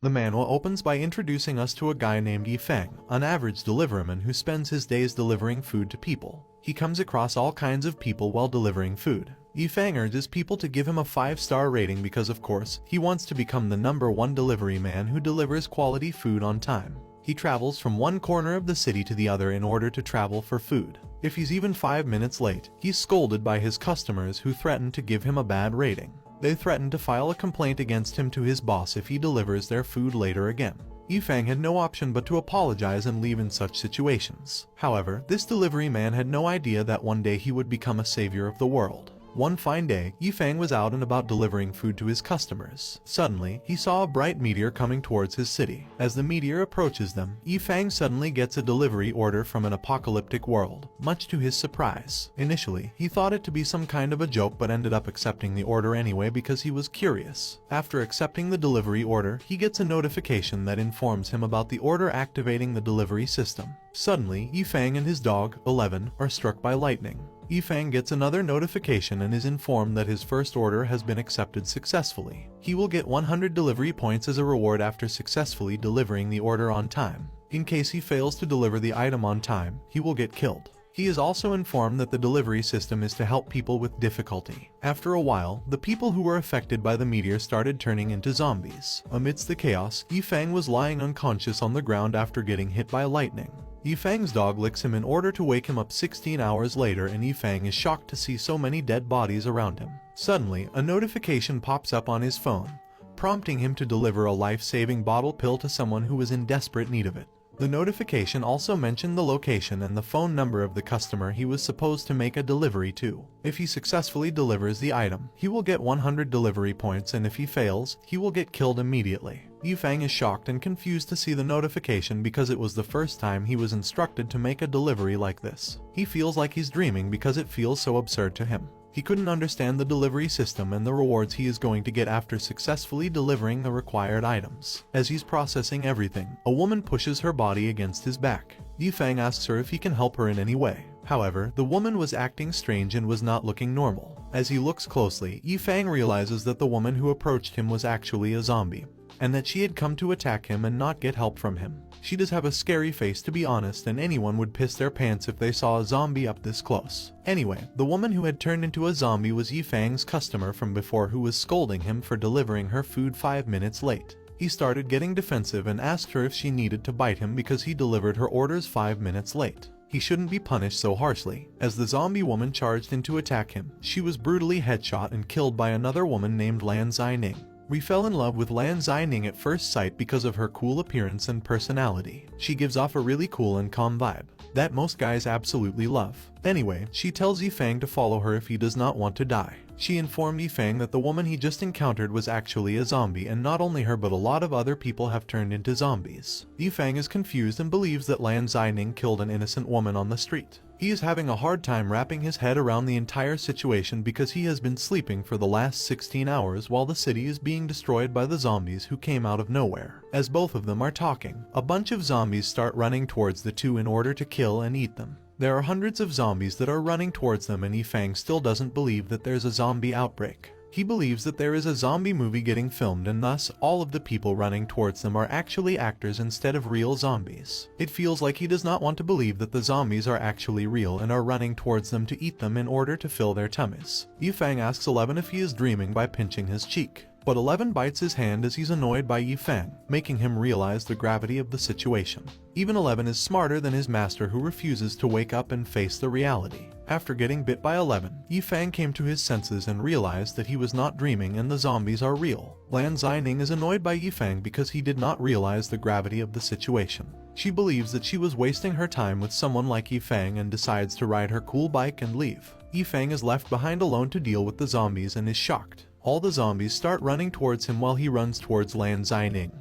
The manhwa opens by introducing us to a guy named Yifeng, an average deliveryman who spends his days delivering food to people. He comes across all kinds of people while delivering food. Yifeng urges people to give him a 5-star rating because, of course, he wants to become the #1 delivery man who delivers quality food on time. He travels from one corner of the city to the other in order to travel for food. If he's even 5 minutes late, he's scolded by his customers who threaten to give him a bad rating. They threaten to file a complaint against him to his boss if he delivers their food later again. Yifeng had no option but to apologize and leave in such situations. However, this delivery man had no idea that one day he would become a savior of the world. One fine day, Yifeng was out and about delivering food to his customers. Suddenly, he saw a bright meteor coming towards his city. As the meteor approaches them, Yifeng suddenly gets a delivery order from an apocalyptic world, much to his surprise. Initially, he thought it to be some kind of a joke but ended up accepting the order anyway because he was curious. After accepting the delivery order, he gets a notification that informs him about the order activating the delivery system. Suddenly, Yifeng and his dog, 11, are struck by lightning. Yifeng gets another notification and is informed that his first order has been accepted successfully. He will get 100 delivery points as a reward after successfully delivering the order on time. In case he fails to deliver the item on time, he will get killed. He is also informed that the delivery system is to help people with difficulty. After a while, the people who were affected by the meteor started turning into zombies. Amidst the chaos, Yifeng was lying unconscious on the ground after getting hit by lightning. Yifeng's dog licks him in order to wake him up 16 hours later, and Yifeng is shocked to see so many dead bodies around him. Suddenly, a notification pops up on his phone, prompting him to deliver a life-saving bottle pill to someone who was in desperate need of it. The notification also mentioned the location and the phone number of the customer he was supposed to make a delivery to. If he successfully delivers the item, he will get 100 delivery points, and if he fails, he will get killed immediately. Yifeng is shocked and confused to see the notification because it was the first time he was instructed to make a delivery like this. He feels like he's dreaming because it feels so absurd to him. He couldn't understand the delivery system and the rewards he is going to get after successfully delivering the required items. As he's processing everything, a woman pushes her body against his back. Yifeng asks her if he can help her in any way. However, the woman was acting strange and was not looking normal. As he looks closely, Yifeng realizes that the woman who approached him was actually a zombie, and that she had come to attack him and not get help from him. She does have a scary face, to be honest, and anyone would piss their pants if they saw a zombie up this close. Anyway, the woman who had turned into a zombie was Yifeng's customer from before, who was scolding him for delivering her food 5 minutes late. He started getting defensive and asked her if she needed to bite him because he delivered her orders 5 minutes late. He shouldn't be punished so harshly. As the zombie woman charged in to attack him, she was brutally headshot and killed by another woman named Lan Zining. We fell in love with Lan Zining at first sight because of her cool appearance and personality. She gives off a really cool and calm vibe that most guys absolutely love. Anyway, she tells Yifeng to follow her if he does not want to die. She informed Yifeng that the woman he just encountered was actually a zombie, and not only her but a lot of other people have turned into zombies. Yifeng is confused and believes that Lan Zining killed an innocent woman on the street. He is having a hard time wrapping his head around the entire situation because he has been sleeping for the last 16 hours while the city is being destroyed by the zombies who came out of nowhere. As both of them are talking, a bunch of zombies start running towards the two in order to kill and eat them. There are hundreds of zombies that are running towards them, and Yifeng still doesn't believe that there's a zombie outbreak. He believes that there is a zombie movie getting filmed, and thus all of the people running towards them are actually actors instead of real zombies. It feels like he does not want to believe that the zombies are actually real and are running towards them to eat them in order to fill their tummies. Yifeng asks 11 if he is dreaming by pinching his cheek, but 11 bites his hand as he's annoyed by Yifeng, making him realize the gravity of the situation. Even 11 is smarter than his master, who refuses to wake up and face the reality. After getting bit by 11, Yifeng came to his senses and realized that he was not dreaming and the zombies are real. Lan Zining is annoyed by Yifeng because he did not realize the gravity of the situation. She believes that she was wasting her time with someone like Yifeng and decides to ride her cool bike and leave. Yifeng is left behind alone to deal with the zombies and is shocked. All the zombies start running towards him while he runs towards Lan Zining,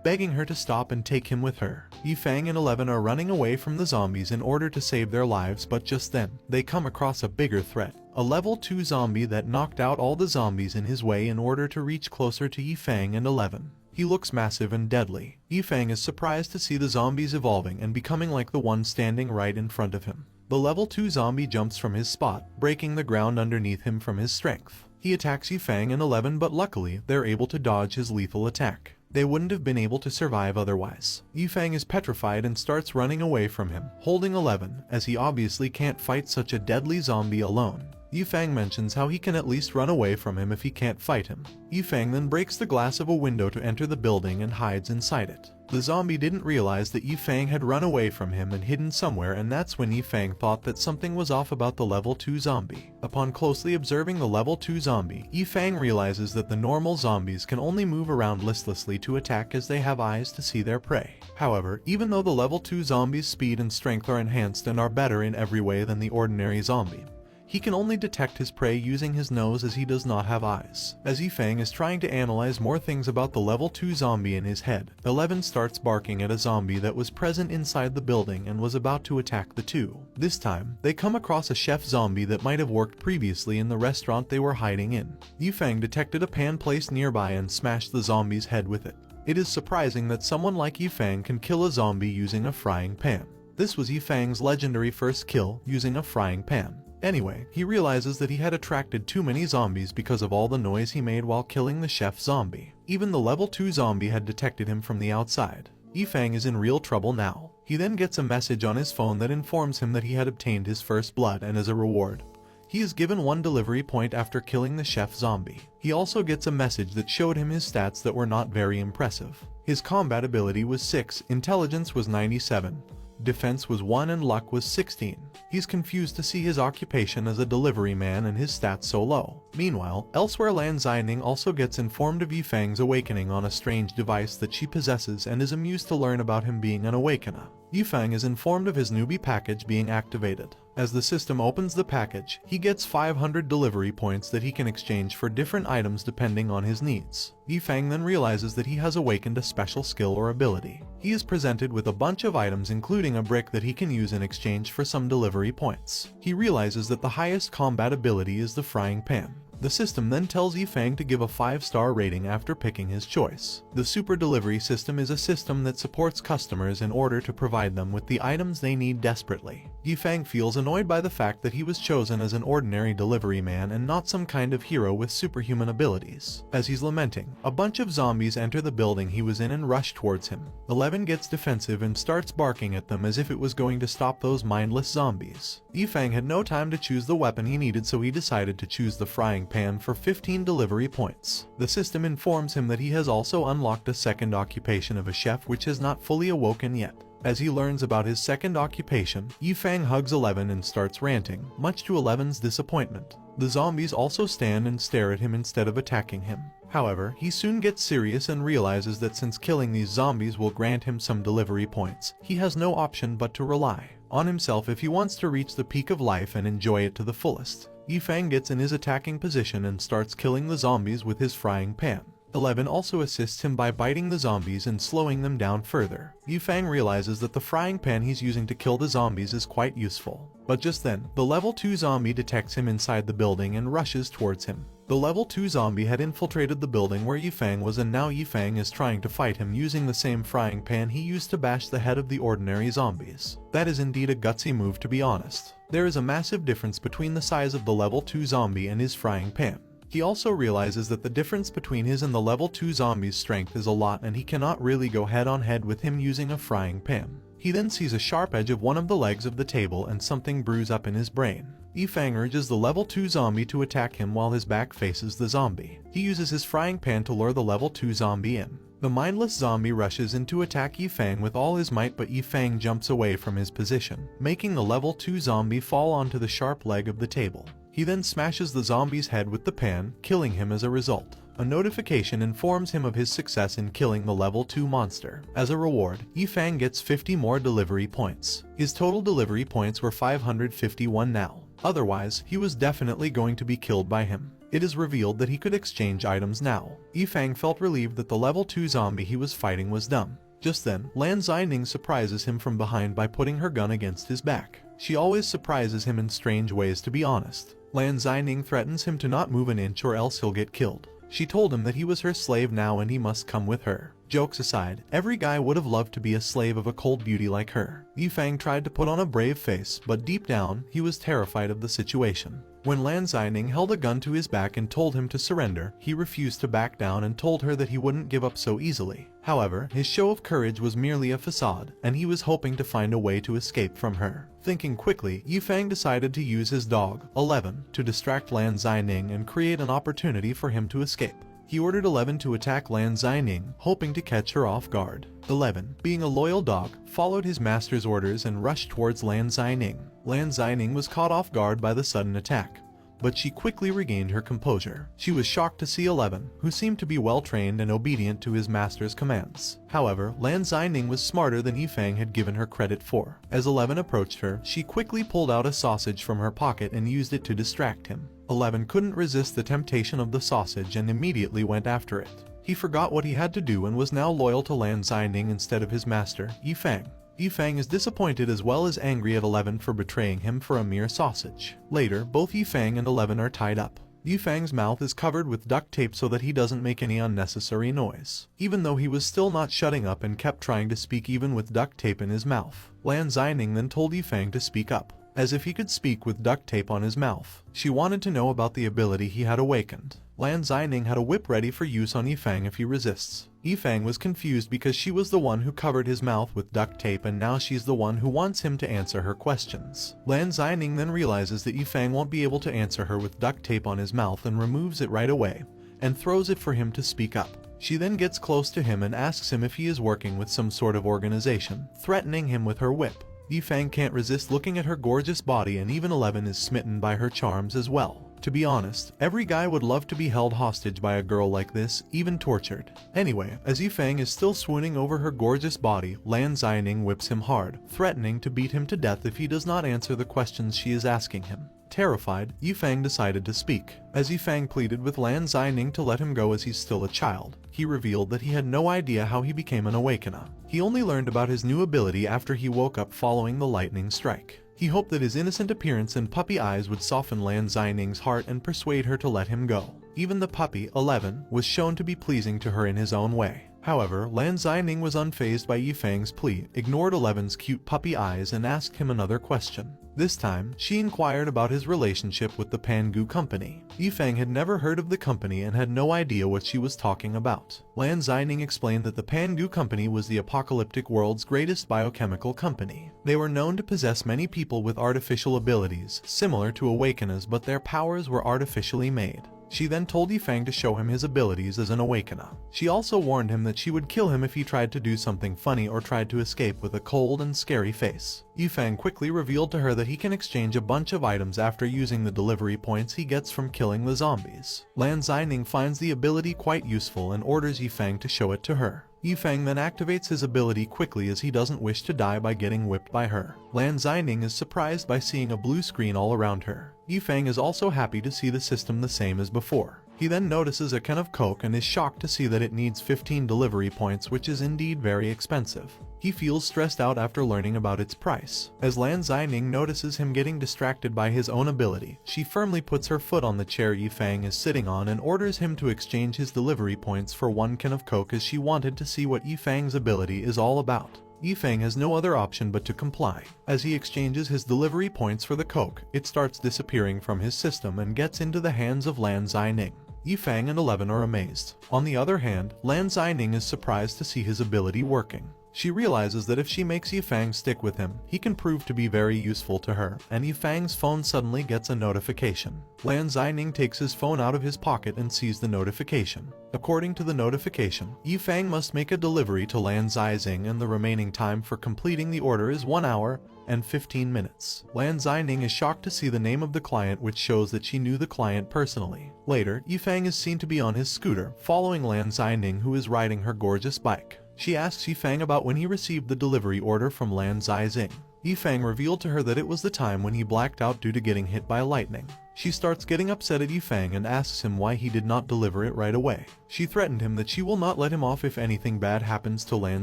begging her to stop and take him with her. Yifeng and 11 are running away from the zombies in order to save their lives, but just then, they come across a bigger threat. A level 2 zombie that knocked out all the zombies in his way in order to reach closer to Yifeng and 11. He looks massive and deadly. Yifeng is surprised to see the zombies evolving and becoming like the one standing right in front of him. The level 2 zombie jumps from his spot, breaking the ground underneath him from his strength. He attacks Yifeng and 11, but luckily, they're able to dodge his lethal attack. They wouldn't have been able to survive otherwise. Yifeng is petrified and starts running away from him, holding 11, as he obviously can't fight such a deadly zombie alone. Yifeng mentions how he can at least run away from him if he can't fight him. Yifeng then breaks the glass of a window to enter the building and hides inside it. The zombie didn't realize that Yifeng had run away from him and hidden somewhere, and that's when Yifeng thought that something was off about the level 2 zombie. Upon closely observing the level 2 zombie, Yifeng realizes that the normal zombies can only move around listlessly to attack as they have eyes to see their prey. However, even though the level 2 zombie's speed and strength are enhanced and are better in every way than the ordinary zombie, he can only detect his prey using his nose as he does not have eyes. As Yifeng is trying to analyze more things about the level 2 zombie in his head, 11 starts barking at a zombie that was present inside the building and was about to attack the two. This time, they come across a chef zombie that might have worked previously in the restaurant they were hiding in. Yifeng detected a pan placed nearby and smashed the zombie's head with it. It is surprising that someone like Yifeng can kill a zombie using a frying pan. This was Yifeng's legendary first kill using a frying pan. Anyway, he realizes that he had attracted too many zombies because of all the noise he made while killing the chef zombie. Even the level 2 zombie had detected him from the outside. Yifeng is in real trouble now. He then gets a message on his phone that informs him that he had obtained his first blood, and as a reward, he is given 1 delivery point after killing the chef zombie. He also gets a message that showed him his stats that were not very impressive. His combat ability was 6, intelligence was 97. Defense was 1 and luck was 16. He's confused to see his occupation as a delivery man and his stats so low. Meanwhile, elsewhere Lan Xining also gets informed of Yifeng's awakening on a strange device that she possesses and is amused to learn about him being an awakener. Yifeng is informed of his newbie package being activated. As the system opens the package, he gets 500 delivery points that he can exchange for different items depending on his needs. Yifeng then realizes that he has awakened a special skill or ability. He is presented with a bunch of items including a brick that he can use in exchange for some delivery points. He realizes that the highest combat ability is the frying pan. The system then tells Yifeng to give a 5-star rating after picking his choice. The Super Delivery System is a system that supports customers in order to provide them with the items they need desperately. Yifeng feels annoyed by the fact that he was chosen as an ordinary delivery man and not some kind of hero with superhuman abilities. As he's lamenting, a bunch of zombies enter the building he was in and rush towards him. 11 gets defensive and starts barking at them as if it was going to stop those mindless zombies. Yifeng had no time to choose the weapon he needed, so he decided to choose the frying pan for 15 delivery points. The system informs him that he has also unlocked a second occupation of a chef which has not fully awoken yet. As he learns about his second occupation, Yifeng hugs 11 and starts ranting, much to 11's disappointment. The zombies also stand and stare at him instead of attacking him. However, he soon gets serious and realizes that since killing these zombies will grant him some delivery points, he has no option but to rely on himself if he wants to reach the peak of life and enjoy it to the fullest. Yifeng gets in his attacking position and starts killing the zombies with his frying pan. 11 also assists him by biting the zombies and slowing them down further. Yifeng realizes that the frying pan he's using to kill the zombies is quite useful. But just then, the level 2 zombie detects him inside the building and rushes towards him. The level 2 zombie had infiltrated the building where Yifeng was, and now Yifeng is trying to fight him using the same frying pan he used to bash the head of the ordinary zombies. That is indeed a gutsy move, to be honest. There is a massive difference between the size of the level 2 zombie and his frying pan. He also realizes that the difference between his and the level 2 zombie's strength is a lot, and he cannot really go head on head with him using a frying pan. He then sees a sharp edge of one of the legs of the table and something brews up in his brain. Yifeng urges the level 2 zombie to attack him while his back faces the zombie. He uses his frying pan to lure the level 2 zombie in. The mindless zombie rushes in to attack Yifeng with all his might, but Yifeng jumps away from his position, making the level 2 zombie fall onto the sharp leg of the table. He then smashes the zombie's head with the pan, killing him as a result. A notification informs him of his success in killing the level 2 monster. As a reward, Yifeng gets 50 more delivery points. His total delivery points were 551 now. Otherwise, he was definitely going to be killed by him. It is revealed that he could exchange items now. Yifeng felt relieved that the level 2 zombie he was fighting was dumb. Just then, Lan Xining surprises him from behind by putting her gun against his back. She always surprises him in strange ways, to be honest. Lan Xining threatens him to not move an inch or else he'll get killed. She told him that he was her slave now and he must come with her. Jokes aside, every guy would have loved to be a slave of a cold beauty like her. Yifeng tried to put on a brave face, but deep down, he was terrified of the situation. When Lan Zining held a gun to his back and told him to surrender, he refused to back down and told her that he wouldn't give up so easily. However, his show of courage was merely a facade, and he was hoping to find a way to escape from her. Thinking quickly, Yifeng decided to use his dog, 11, to distract Lan Zining and create an opportunity for him to escape. He ordered 11 to attack Lan Zining, hoping to catch her off guard. 11, being a loyal dog, followed his master's orders and rushed towards Lan Zining. Lan Zining was caught off guard by the sudden attack, but she quickly regained her composure. She was shocked to see 11, who seemed to be well trained and obedient to his master's commands. However, Lan Zining was smarter than Yifeng had given her credit for. As 11 approached her, she quickly pulled out a sausage from her pocket and used it to distract him. 11 couldn't resist the temptation of the sausage and immediately went after it. He forgot what he had to do and was now loyal to Lan Zining instead of his master, Yifeng. Yifeng is disappointed as well as angry at 11 for betraying him for a mere sausage. Later, both Yifeng and 11 are tied up. Yifeng's mouth is covered with duct tape so that he doesn't make any unnecessary noise. Even though he was still not shutting up and kept trying to speak even with duct tape in his mouth. Lan Zining then told Yifeng to speak up, as if he could speak with duct tape on his mouth. She wanted to know about the ability he had awakened. Lan Zining had a whip ready for use on Yifeng if he resists. Yifeng was confused because she was the one who covered his mouth with duct tape and now she's the one who wants him to answer her questions. Lan Zining then realizes that Yifeng won't be able to answer her with duct tape on his mouth and removes it right away, and throws it for him to speak up. She then gets close to him and asks him if he is working with some sort of organization, threatening him with her whip. Yifeng can't resist looking at her gorgeous body and even 11 is smitten by her charms as well. To be honest, every guy would love to be held hostage by a girl like this, even tortured. Anyway, as Yifeng is still swooning over her gorgeous body, Lan Zining whips him hard, threatening to beat him to death if he does not answer the questions she is asking him. Terrified, Yifeng decided to speak. As Yifeng pleaded with Lan Zining to let him go as he's still a child, he revealed that he had no idea how he became an awakener. He only learned about his new ability after he woke up following the lightning strike. He hoped that his innocent appearance and puppy eyes would soften Lan Zining's heart and persuade her to let him go. Even the puppy, 11, was shown to be pleasing to her in his own way. However, Lan Zining was unfazed by Yifeng's plea, ignored 11's cute puppy eyes and asked him another question. This time, she inquired about his relationship with the Pangu company. Yifeng had never heard of the company and had no idea what she was talking about. Lan Zining explained that the Pangu company was the apocalyptic world's greatest biochemical company. They were known to possess many people with artificial abilities, similar to awakeners, but their powers were artificially made. She then told Yifeng to show him his abilities as an awakener. She also warned him that she would kill him if he tried to do something funny or tried to escape with a cold and scary face. Yifeng quickly revealed to her that he can exchange a bunch of items after using the delivery points he gets from killing the zombies. Lan Zining finds the ability quite useful and orders Yifeng to show it to her. Yifeng then activates his ability quickly as he doesn't wish to die by getting whipped by her. Lan Zining is surprised by seeing a blue screen all around her. Yifeng is also happy to see the system the same as before. He then notices a can of Coke and is shocked to see that it needs 15 delivery points, which is indeed very expensive. He feels stressed out after learning about its price. As Lan Zining notices him getting distracted by his own ability, she firmly puts her foot on the chair Yifeng is sitting on and orders him to exchange his delivery points for one can of Coke as she wanted to see what Yifeng's ability is all about. Yifeng has no other option but to comply. As he exchanges his delivery points for the Coke, it starts disappearing from his system and gets into the hands of Lan Zining. Yifeng and 11 are amazed. On the other hand, Lan Zining is surprised to see his ability working. She realizes that if she makes Yifeng stick with him, he can prove to be very useful to her, and Yifeng's phone suddenly gets a notification. Lan Zining takes his phone out of his pocket and sees the notification. According to the notification, Yifeng must make a delivery to Lan Zining and the remaining time for completing the order is 1 hour and 15 minutes. Lan Zining is shocked to see the name of the client, which shows that she knew the client personally. Later, Yifeng is seen to be on his scooter, following Lan Zining, who is riding her gorgeous bike. She asks Yifeng about when he received the delivery order from Lan Zining. Yifeng revealed to her that it was the time when he blacked out due to getting hit by lightning. She starts getting upset at Yifeng and asks him why he did not deliver it right away. She threatened him that she will not let him off if anything bad happens to Lan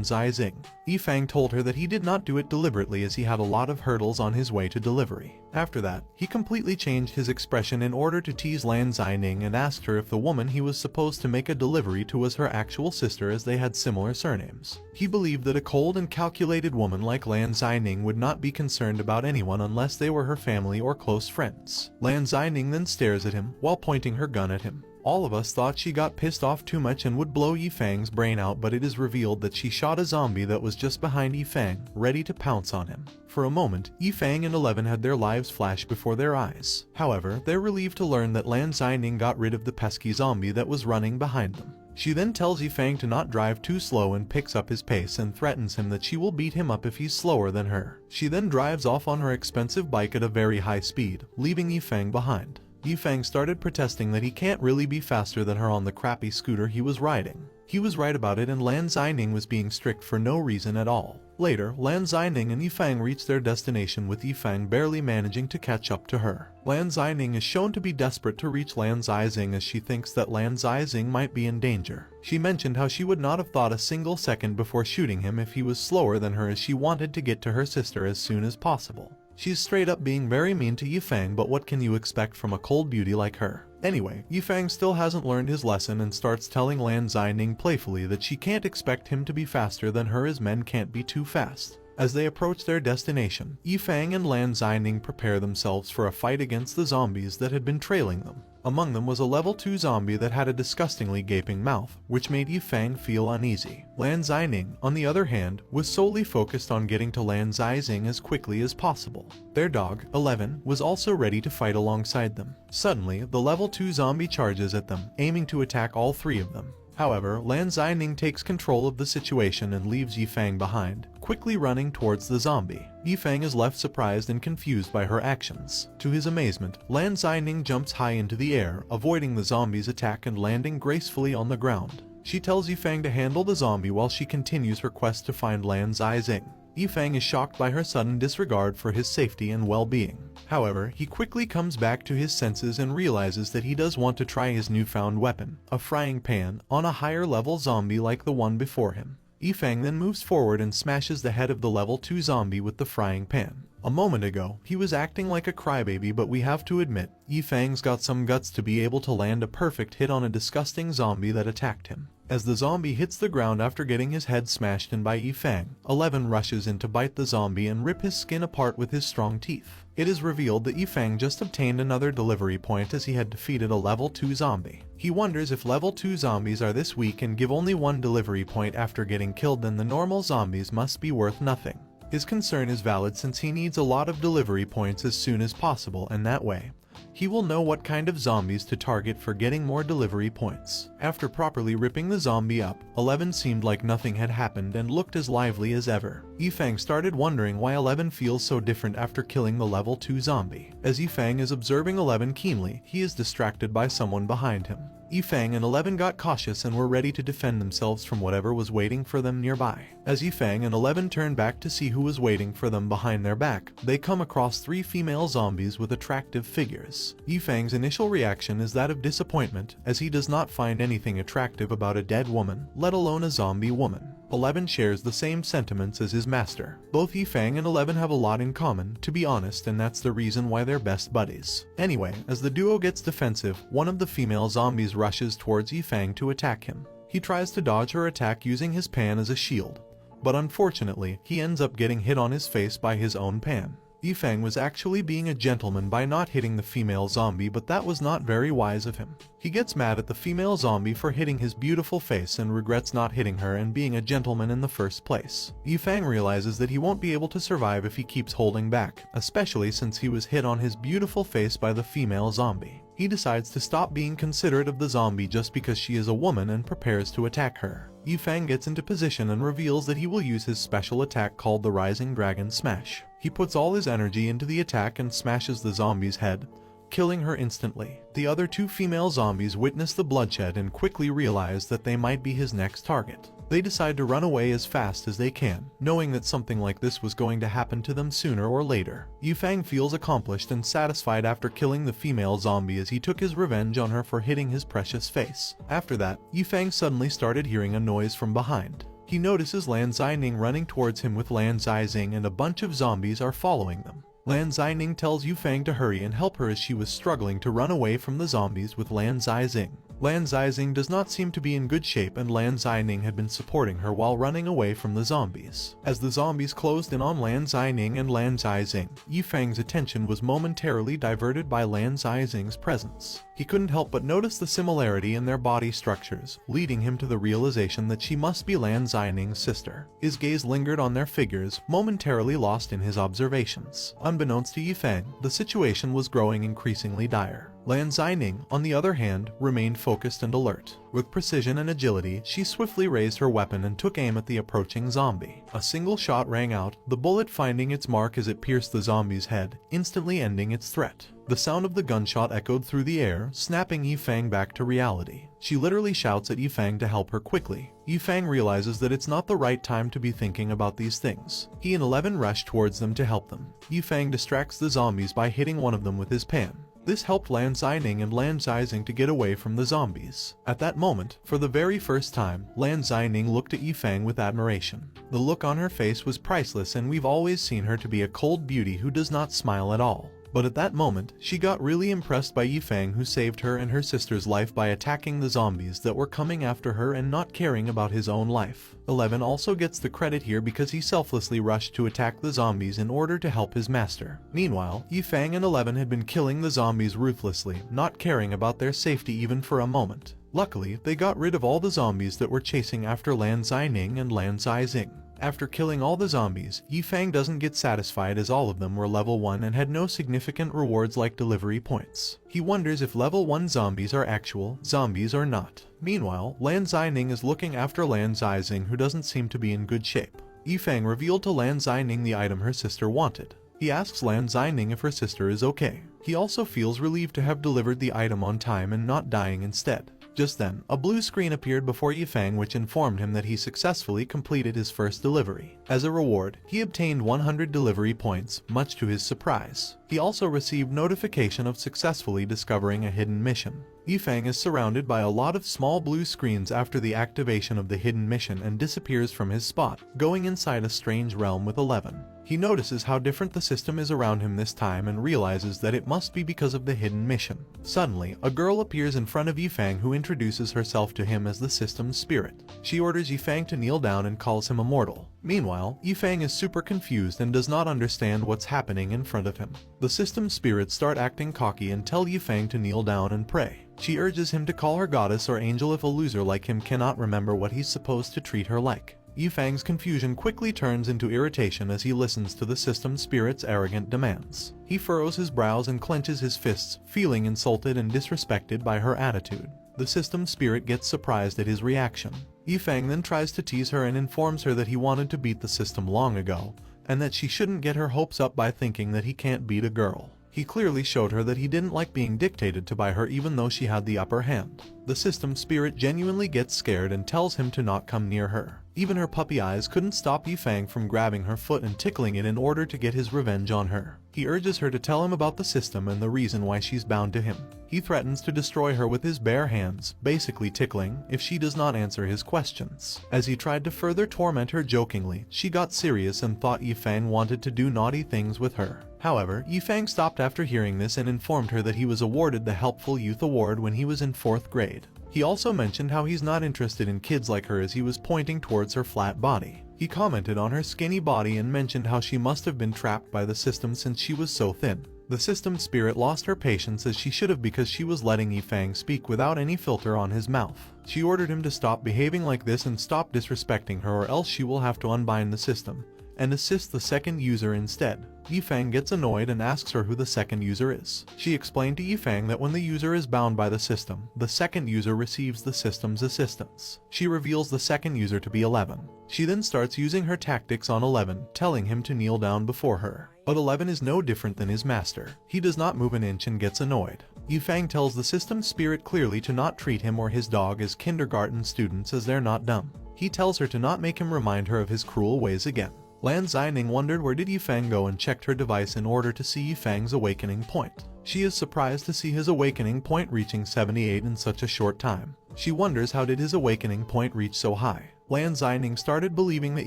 Zizing. Yifeng told her that he did not do it deliberately as he had a lot of hurdles on his way to delivery. After that, he completely changed his expression in order to tease Lan Zizing and asked her if the woman he was supposed to make a delivery to was her actual sister as they had similar surnames. He believed that a cold and calculated woman like Lan Zizing would not be concerned about anyone unless they were her family or close friends. Lan Zizing then stares at him while pointing her gun at him. All of us thought she got pissed off too much and would blow Yifeng's brain out, but it is revealed that she shot a zombie that was just behind Yifeng, ready to pounce on him. For a moment, Yifeng and 11 had their lives flash before their eyes. However, they're relieved to learn that Lan Zizing got rid of the pesky zombie that was running behind them. She then tells Yifeng to not drive too slow and picks up his pace and threatens him that she will beat him up if he's slower than her. She then drives off on her expensive bike at a very high speed, leaving Yifeng behind. Yifeng started protesting that he can't really be faster than her on the crappy scooter he was riding. He was right about it, and Lan Zizing was being strict for no reason at all. Later, Lan Zizing and Yifeng reach their destination with Yifeng barely managing to catch up to her. Lan Zizing is shown to be desperate to reach Lan Zizing as she thinks that Lan Zizing might be in danger. She mentioned how she would not have thought a single second before shooting him if he was slower than her, as she wanted to get to her sister as soon as possible. She's straight up being very mean to Yifeng, but what can you expect from a cold beauty like her? Anyway, Yifeng still hasn't learned his lesson and starts telling Lan Zizing playfully that she can't expect him to be faster than her as men can't be too fast. As they approach their destination, Yifeng and Lan Zizing prepare themselves for a fight against the zombies that had been trailing them. Among them was a level 2 zombie that had a disgustingly gaping mouth, which made Yifeng feel uneasy. Lan Zizing, on the other hand, was solely focused on getting to Lan Zizing as quickly as possible. Their dog, 11, was also ready to fight alongside them. Suddenly, the level 2 zombie charges at them, aiming to attack all 3 of them. However, Lan Zizing takes control of the situation and leaves Yifeng behind, quickly running towards the zombie. Yifeng is left surprised and confused by her actions. To his amazement, Lan Zizing jumps high into the air, avoiding the zombie's attack and landing gracefully on the ground. She tells Yifeng to handle the zombie while she continues her quest to find Lan Zizing. Yifeng is shocked by her sudden disregard for his safety and well-being. However, he quickly comes back to his senses and realizes that he does want to try his newfound weapon, a frying pan, on a higher level zombie like the one before him. Yifeng then moves forward and smashes the head of the level 2 zombie with the frying pan. A moment ago, he was acting like a crybaby, but we have to admit, Yifeng's got some guts to be able to land a perfect hit on a disgusting zombie that attacked him. As the zombie hits the ground after getting his head smashed in by Yifeng, 11 rushes in to bite the zombie and rip his skin apart with his strong teeth. It is revealed that Yifeng just obtained another delivery point as he had defeated a level 2 zombie. He wonders if level 2 zombies are this weak and give only one delivery point after getting killed, then the normal zombies must be worth nothing. His concern is valid since he needs a lot of delivery points as soon as possible, and that way, he will know what kind of zombies to target for getting more delivery points. After properly ripping the zombie up, 11 seemed like nothing had happened and looked as lively as ever. Yifeng started wondering why 11 feels so different after killing the level 2 zombie. As Yifeng is observing 11 keenly, he is distracted by someone behind him. Yifeng and 11 got cautious and were ready to defend themselves from whatever was waiting for them nearby. As Yifeng and 11 turn back to see who was waiting for them behind their back, they come across 3 female zombies with attractive figures. Yifeng's initial reaction is that of disappointment, as he does not find anything attractive about a dead woman, let alone a zombie woman. 11 shares the same sentiments as his master. Both Yifeng and 11 have a lot in common, to be honest, and that's the reason why they're best buddies. Anyway, as the duo gets defensive, one of the female zombies rushes towards Yifeng to attack him. He tries to dodge her attack using his pan as a shield, but unfortunately, he ends up getting hit on his face by his own pan. Yifeng was actually being a gentleman by not hitting the female zombie, but that was not very wise of him. He gets mad at the female zombie for hitting his beautiful face and regrets not hitting her and being a gentleman in the first place. Yifeng realizes that he won't be able to survive if he keeps holding back, especially since he was hit on his beautiful face by the female zombie. He decides to stop being considerate of the zombie just because she is a woman and prepares to attack her. Yifeng gets into position and reveals that he will use his special attack called the Rising Dragon Smash. He puts all his energy into the attack and smashes the zombie's head, killing her instantly. The other 2 female zombies witness the bloodshed and quickly realize that they might be his next target. They decide to run away as fast as they can, knowing that something like this was going to happen to them sooner or later. Yifeng feels accomplished and satisfied after killing the female zombie as he took his revenge on her for hitting his precious face. After that, Yifeng suddenly started hearing a noise from behind. He notices Lan Zining running towards him with Lan Zizing, and a bunch of zombies are following them. Lan Zining tells Yifeng to hurry and help her as she was struggling to run away from the zombies with Lan Zizing. Lan Zizing does not seem to be in good shape, and Lan Zining had been supporting her while running away from the zombies. As the zombies closed in on Lan Zining and Lan Zizing, Yifeng's attention was momentarily diverted by Lan Zizing's presence. He couldn't help but notice the similarity in their body structures, leading him to the realization that she must be Lan Zining's sister. His gaze lingered on their figures, momentarily lost in his observations. Unbeknownst to Yifeng, the situation was growing increasingly dire. Lan Zining, on the other hand, remained focused and alert. With precision and agility, she swiftly raised her weapon and took aim at the approaching zombie. A single shot rang out, the bullet finding its mark as it pierced the zombie's head, instantly ending its threat. The sound of the gunshot echoed through the air, snapping Yifeng back to reality. She literally shouts at Yifeng to help her quickly. Yifeng realizes that it's not the right time to be thinking about these things. He and 11 rush towards them to help them. Yifeng distracts the zombies by hitting one of them with his pan. This helped Lan Zining and Lan Zizing to get away from the zombies. At that moment, for the very first time, Lan Zining looked at Yifeng with admiration. The look on her face was priceless, and we've always seen her to be a cold beauty who does not smile at all. But at that moment, she got really impressed by Yifeng, who saved her and her sister's life by attacking the zombies that were coming after her and not caring about his own life. 11 also gets the credit here because he selflessly rushed to attack the zombies in order to help his master. Meanwhile, Yifeng and 11 had been killing the zombies ruthlessly, not caring about their safety even for a moment. Luckily, they got rid of all the zombies that were chasing after Lan Zining and Lan Zizing. After killing all the zombies, Yifeng doesn't get satisfied as all of them were level 1 and had no significant rewards like delivery points. He wonders if level 1 zombies are actual zombies or not. Meanwhile, Lan Zining is looking after Lan Zizing, who doesn't seem to be in good shape. Yifeng revealed to Lan Zining the item her sister wanted. He asks Lan Zining if her sister is okay. He also feels relieved to have delivered the item on time and not dying instead. Just then, a blue screen appeared before Yifeng which informed him that he successfully completed his first delivery. As a reward, he obtained 100 delivery points, much to his surprise. He also received notification of successfully discovering a hidden mission. Yifeng is surrounded by a lot of small blue screens after the activation of the hidden mission and disappears from his spot, going inside a strange realm with 11. He notices how different the system is around him this time and realizes that it must be because of the hidden mission. Suddenly, a girl appears in front of Yifeng who introduces herself to him as the system's spirit. She orders Yifeng to kneel down and calls him immortal. Meanwhile, Yifeng is super confused and does not understand what's happening in front of him. The system's spirits start acting cocky and tell Yifeng to kneel down and pray. She urges him to call her goddess or angel if a loser like him cannot remember what he's supposed to treat her like. Yifeng's confusion quickly turns into irritation as he listens to the system spirit's arrogant demands. He furrows his brows and clenches his fists, feeling insulted and disrespected by her attitude. The system spirit gets surprised at his reaction. Yifeng then tries to tease her and informs her that he wanted to beat the system long ago, and that she shouldn't get her hopes up by thinking that he can't beat a girl. He clearly showed her that he didn't like being dictated to by her even though she had the upper hand. The system spirit genuinely gets scared and tells him to not come near her. Even her puppy eyes couldn't stop Yifeng from grabbing her foot and tickling it in order to get his revenge on her. He urges her to tell him about the system and the reason why she's bound to him. He threatens to destroy her with his bare hands, basically tickling, if she does not answer his questions. As he tried to further torment her jokingly, she got serious and thought Yifeng wanted to do naughty things with her. However, Yifeng stopped after hearing this and informed her that he was awarded the Helpful Youth Award when he was in 4th grade. He also mentioned how he's not interested in kids like her as he was pointing towards her flat body. He commented on her skinny body and mentioned how she must have been trapped by the system since she was so thin. The system spirit lost her patience as she should have because she was letting Yifeng speak without any filter on his mouth. She ordered him to stop behaving like this and stop disrespecting her or else she will have to unbind the system and assist the second user instead. Yifeng gets annoyed and asks her who the second user is. She explained to Yifeng that when the user is bound by the system, the second user receives the system's assistance. She reveals the second user to be 11. She then starts using her tactics on 11, telling him to kneel down before her. But 11 is no different than his master. He does not move an inch and gets annoyed. Yifeng tells the system spirit clearly to not treat him or his dog as kindergarten students, as they're not dumb. He tells her to not make him remind her of his cruel ways again. Lan Xining wondered where did Yifeng go and checked her device in order to see Yifeng's awakening point. She is surprised to see his awakening point reaching 78 in such a short time. She wonders how did his awakening point reach so high. Lan Xining started believing that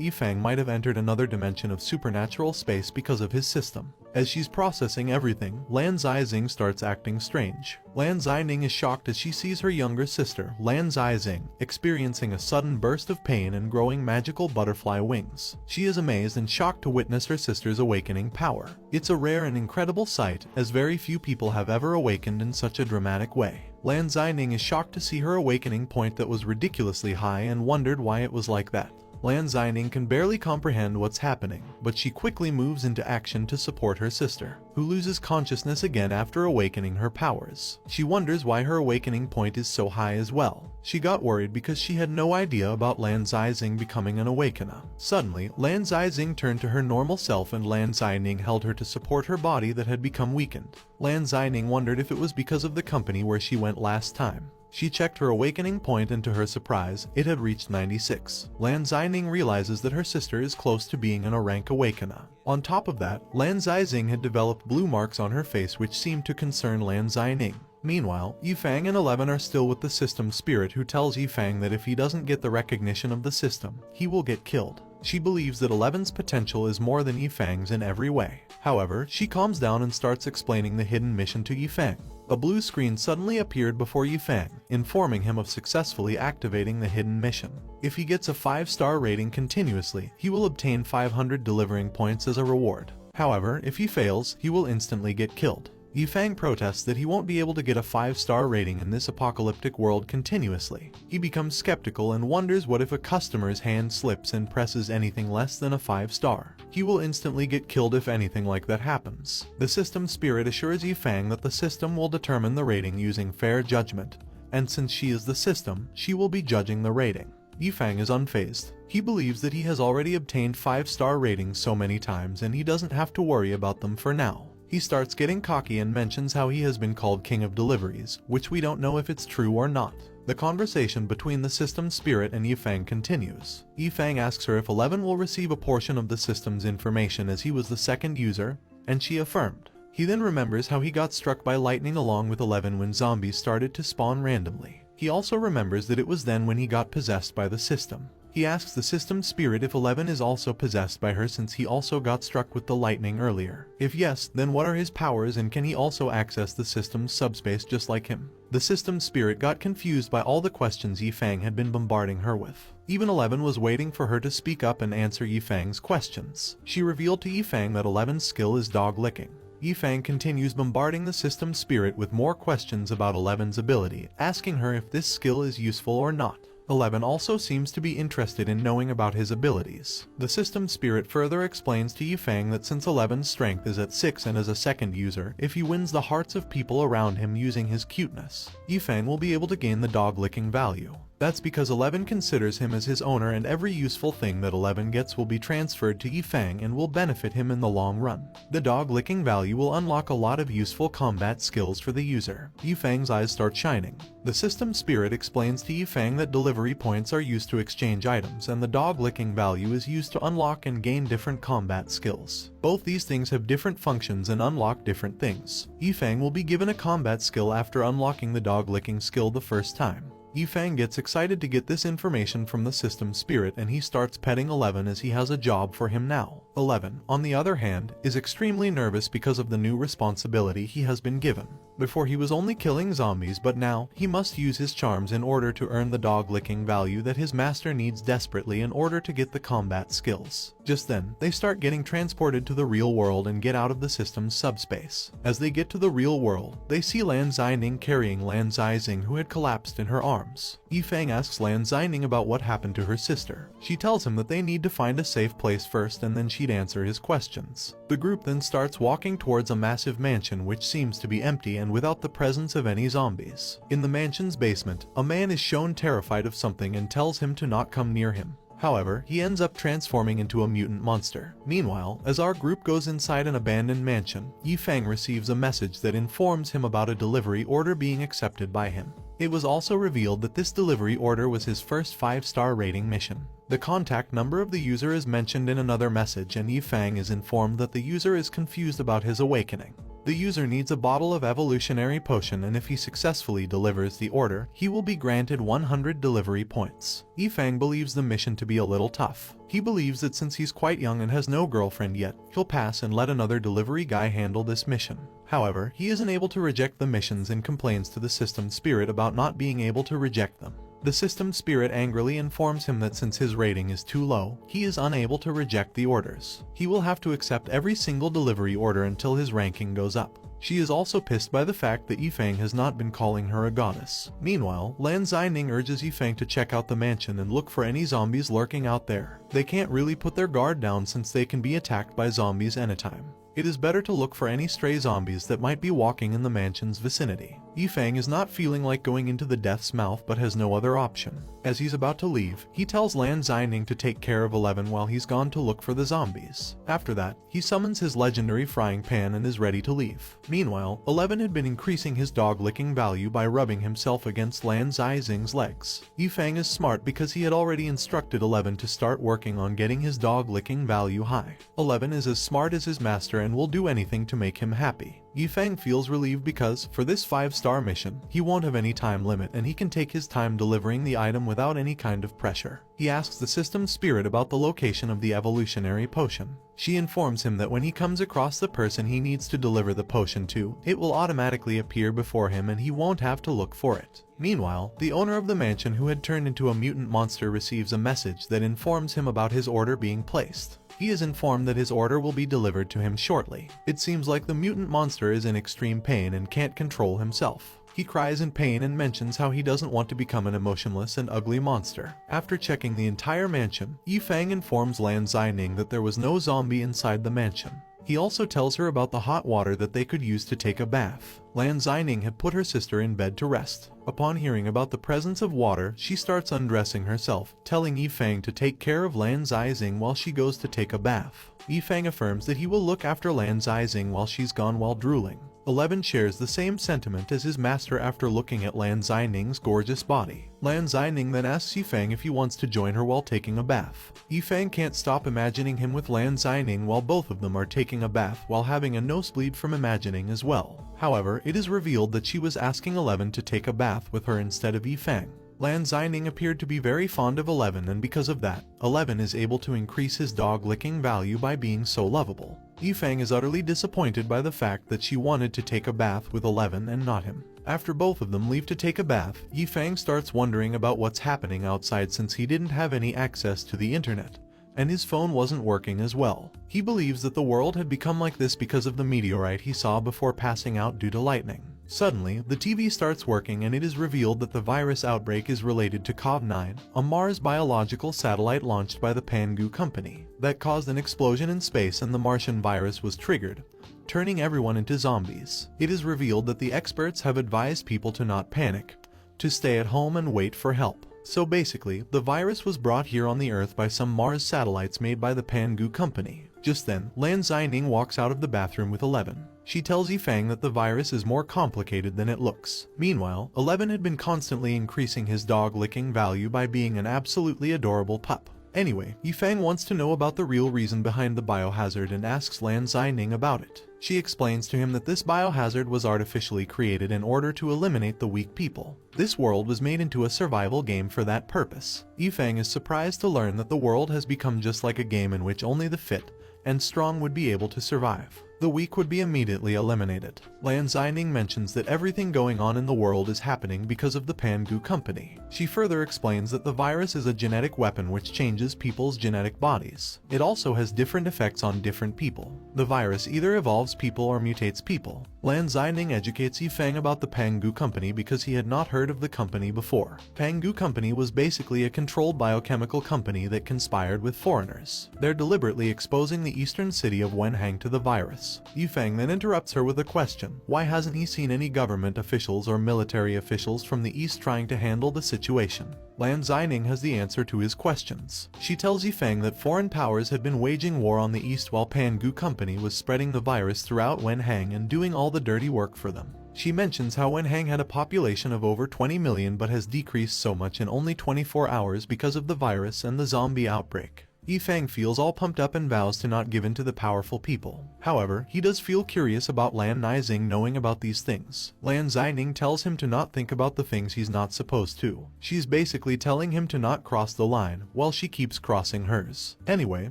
Yifeng might have entered another dimension of supernatural space because of his system. As she's processing everything, Lan Xining starts acting strange. Lan Xining is shocked as she sees her younger sister, Lan Xining, experiencing a sudden burst of pain and growing magical butterfly wings. She is amazed and shocked to witness her sister's awakening power. It's a rare and incredible sight, as very few people have ever awakened in such a dramatic way. Lan Xining is shocked to see her awakening point that was ridiculously high and wondered why it was like that. Lan Xining can barely comprehend what's happening, but she quickly moves into action to support her sister, who loses consciousness again after awakening her powers. She wonders why her awakening point is so high as well. She got worried because she had no idea about Lan Xining becoming an awakener. Suddenly, Lan Xining turned to her normal self and Lan Xining held her to support her body that had become weakened. Lan Xining wondered if it was because of the company where she went last time. She checked her awakening point and to her surprise, it had reached 96. Lan Xining realizes that her sister is close to being an rank awakener. On top of that, Lan Xining had developed blue marks on her face which seemed to concern Lan Xining. Meanwhile, Yifeng and 11 are still with the system spirit, who tells Yifeng that if he doesn't get the recognition of the system, he will get killed. She believes that 11's potential is more than Yifeng's in every way. However, she calms down and starts explaining the hidden mission to Yifeng. A blue screen suddenly appeared before Yifeng, informing him of successfully activating the hidden mission. If he gets a 5-star rating continuously, he will obtain 500 delivering points as a reward. However, if he fails, he will instantly get killed. Yifeng protests that he won't be able to get a 5-star rating in this apocalyptic world continuously. He becomes skeptical and wonders what if a customer's hand slips and presses anything less than a 5-star. He will instantly get killed if anything like that happens. The system spirit assures Yifeng that the system will determine the rating using fair judgment, and since she is the system, she will be judging the rating. Yifeng is unfazed. He believes that he has already obtained 5-star ratings so many times and he doesn't have to worry about them for now. He starts getting cocky and mentions how he has been called King of Deliveries, which we don't know if it's true or not. The conversation between the system spirit and Yifeng continues. Yifeng asks her if 11 will receive a portion of the system's information as he was the second user, and she affirmed. He then remembers how he got struck by lightning along with 11 when zombies started to spawn randomly. He also remembers that it was then when he got possessed by the system. He asks the system spirit if 11 is also possessed by her since he also got struck with the lightning earlier. If yes, then what are his powers and can he also access the system's subspace just like him? The system spirit got confused by all the questions Yifeng had been bombarding her with. Even 11 was waiting for her to speak up and answer Yifeng's questions. She revealed to Yifeng that 11's skill is dog licking. Yifeng continues bombarding the system spirit with more questions about 11's ability, asking her if this skill is useful or not. 11 also seems to be interested in knowing about his abilities. The system spirit further explains to Yifeng that since 11's strength is at 6 and as a second user, if he wins the hearts of people around him using his cuteness, Yifeng will be able to gain the dog licking value. That's because 11 considers him as his owner and every useful thing that 11 gets will be transferred to Yifeng and will benefit him in the long run. The dog licking value will unlock a lot of useful combat skills for the user. Yifeng's eyes start shining. The system spirit explains to Yifeng that delivery points are used to exchange items and the dog licking value is used to unlock and gain different combat skills. Both these things have different functions and unlock different things. Yifeng will be given a combat skill after unlocking the dog licking skill the first time. Yifeng gets excited to get this information from the system spirit and he starts petting 11 as he has a job for him now. 11, on the other hand, is extremely nervous because of the new responsibility he has been given. Before he was only killing zombies, but now he must use his charms in order to earn the dog licking value that his master needs desperately in order to get the combat skills. Just then, they start getting transported to the real world and get out of the system's subspace. As they get to the real world, they see Lan Xining carrying Lan Xining who had collapsed in her arms. Yifeng asks Lan Xining about what happened to her sister. She tells him that they need to find a safe place first and then she'd answer his questions. The group then starts walking towards a massive mansion which seems to be empty and without the presence of any zombies. In the mansion's basement, a man is shown terrified of something and tells him to not come near him. However, he ends up transforming into a mutant monster. Meanwhile, as our group goes inside an abandoned mansion, Yifeng receives a message that informs him about a delivery order being accepted by him. It was also revealed that this delivery order was his first 5-star rating mission. The contact number of the user is mentioned in another message, and Yifeng is informed that the user is confused about his awakening. The user needs a bottle of evolutionary potion, and if he successfully delivers the order, he will be granted 100 delivery points. Yifeng believes the mission to be a little tough. He believes that since he's quite young and has no girlfriend yet, he'll pass and let another delivery guy handle this mission. However, he isn't able to reject the missions and complains to the system spirit about not being able to reject them. The system spirit angrily informs him that since his rating is too low, he is unable to reject the orders. He will have to accept every single delivery order until his ranking goes up. She is also pissed by the fact that Yifeng has not been calling her a goddess. Meanwhile, Lan Zining urges Yifeng to check out the mansion and look for any zombies lurking out there. They can't really put their guard down since they can be attacked by zombies anytime. It is better to look for any stray zombies that might be walking in the mansion's vicinity. Yifeng is not feeling like going into the death's mouth but has no other option. As he's about to leave, he tells Lan Zining to take care of 11 while he's gone to look for the zombies. After that, he summons his legendary frying pan and is ready to leave. Meanwhile, 11 had been increasing his dog-licking value by rubbing himself against Lan Zizing's legs. Yifeng is smart because he had already instructed 11 to start working on getting his dog-licking value high. 11 is as smart as his master and will do anything to make him happy. Yifeng feels relieved because, for this 5-star mission, he won't have any time limit and he can take his time delivering the item without any kind of pressure. He asks the system spirit about the location of the evolutionary potion. She informs him that when he comes across the person he needs to deliver the potion to, it will automatically appear before him and he won't have to look for it. Meanwhile, the owner of the mansion who had turned into a mutant monster receives a message that informs him about his order being placed. He is informed that his order will be delivered to him shortly. It seems like the mutant monster is in extreme pain and can't control himself. He cries in pain and mentions how he doesn't want to become an emotionless and ugly monster. After checking the entire mansion, Yifeng informs Lan Zining that there was no zombie inside the mansion. He also tells her about the hot water that they could use to take a bath. Lan Zining had put her sister in bed to rest. Upon hearing about the presence of water, she starts undressing herself, telling Yifeng to take care of Lan Zizing while she goes to take a bath. Yifeng affirms that he will look after Lan Zizing while she's gone while drooling. 11 shares the same sentiment as his master after looking at Lan Zining's gorgeous body. Lan Zining then asks Yifeng if he wants to join her while taking a bath. Yifeng can't stop imagining him with Lan Zining while both of them are taking a bath while having a nosebleed from imagining as well. However, it is revealed that she was asking 11 to take a bath with her instead of Yifeng. Lan Zining appeared to be very fond of 11, and because of that, 11 is able to increase his dog-licking value by being so lovable. Yifeng is utterly disappointed by the fact that she wanted to take a bath with 11 and not him. After both of them leave to take a bath, Yifeng starts wondering about what's happening outside since he didn't have any access to the internet, and his phone wasn't working as well. He believes that the world had become like this because of the meteorite he saw before passing out due to lightning. Suddenly, the TV starts working and it is revealed that the virus outbreak is related to COV-9, a Mars biological satellite launched by the Pangu company, that caused an explosion in space and the Martian virus was triggered, turning everyone into zombies. It is revealed that the experts have advised people to not panic, to stay at home and wait for help. So basically, the virus was brought here on the Earth by some Mars satellites made by the Pangu company. Just then, Lan Zining walks out of the bathroom with 11. She tells Yifeng that the virus is more complicated than it looks. Meanwhile, 11 had been constantly increasing his dog-licking value by being an absolutely adorable pup. Anyway, Yifeng wants to know about the real reason behind the biohazard and asks Lan Zining about it. She explains to him that this biohazard was artificially created in order to eliminate the weak people. This world was made into a survival game for that purpose. Yifeng is surprised to learn that the world has become just like a game in which only the fit and strong would be able to survive. The weak would be immediately eliminated. Lan Zining mentions that everything going on in the world is happening because of the Pangu company. She further explains that the virus is a genetic weapon which changes people's genetic bodies. It also has different effects on different people. The virus either evolves people or mutates people. Lan Zining educates Yifeng about the Pangu company because he had not heard of the company before. Pangu company was basically a controlled biochemical company that conspired with foreigners. They're deliberately exposing the eastern city of Wenhang to the virus. this. Yifeng then interrupts her with a question. Why hasn't he seen any government officials or military officials from the east trying to handle the situation? Lan Xining has the answer to his questions. She tells Yifeng that foreign powers had been waging war on the east while Pangu Company was spreading the virus throughout Wenhang and doing all the dirty work for them. She mentions how Wenhang had a population of over 20 million but has decreased so much in only 24 hours because of the virus and the zombie outbreak. Yifeng feels all pumped up and vows to not give in to the powerful people. However, he does feel curious about Lan Nizing knowing about these things. Lan Xining tells him to not think about the things he's not supposed to. She's basically telling him to not cross the line, while she keeps crossing hers. Anyway,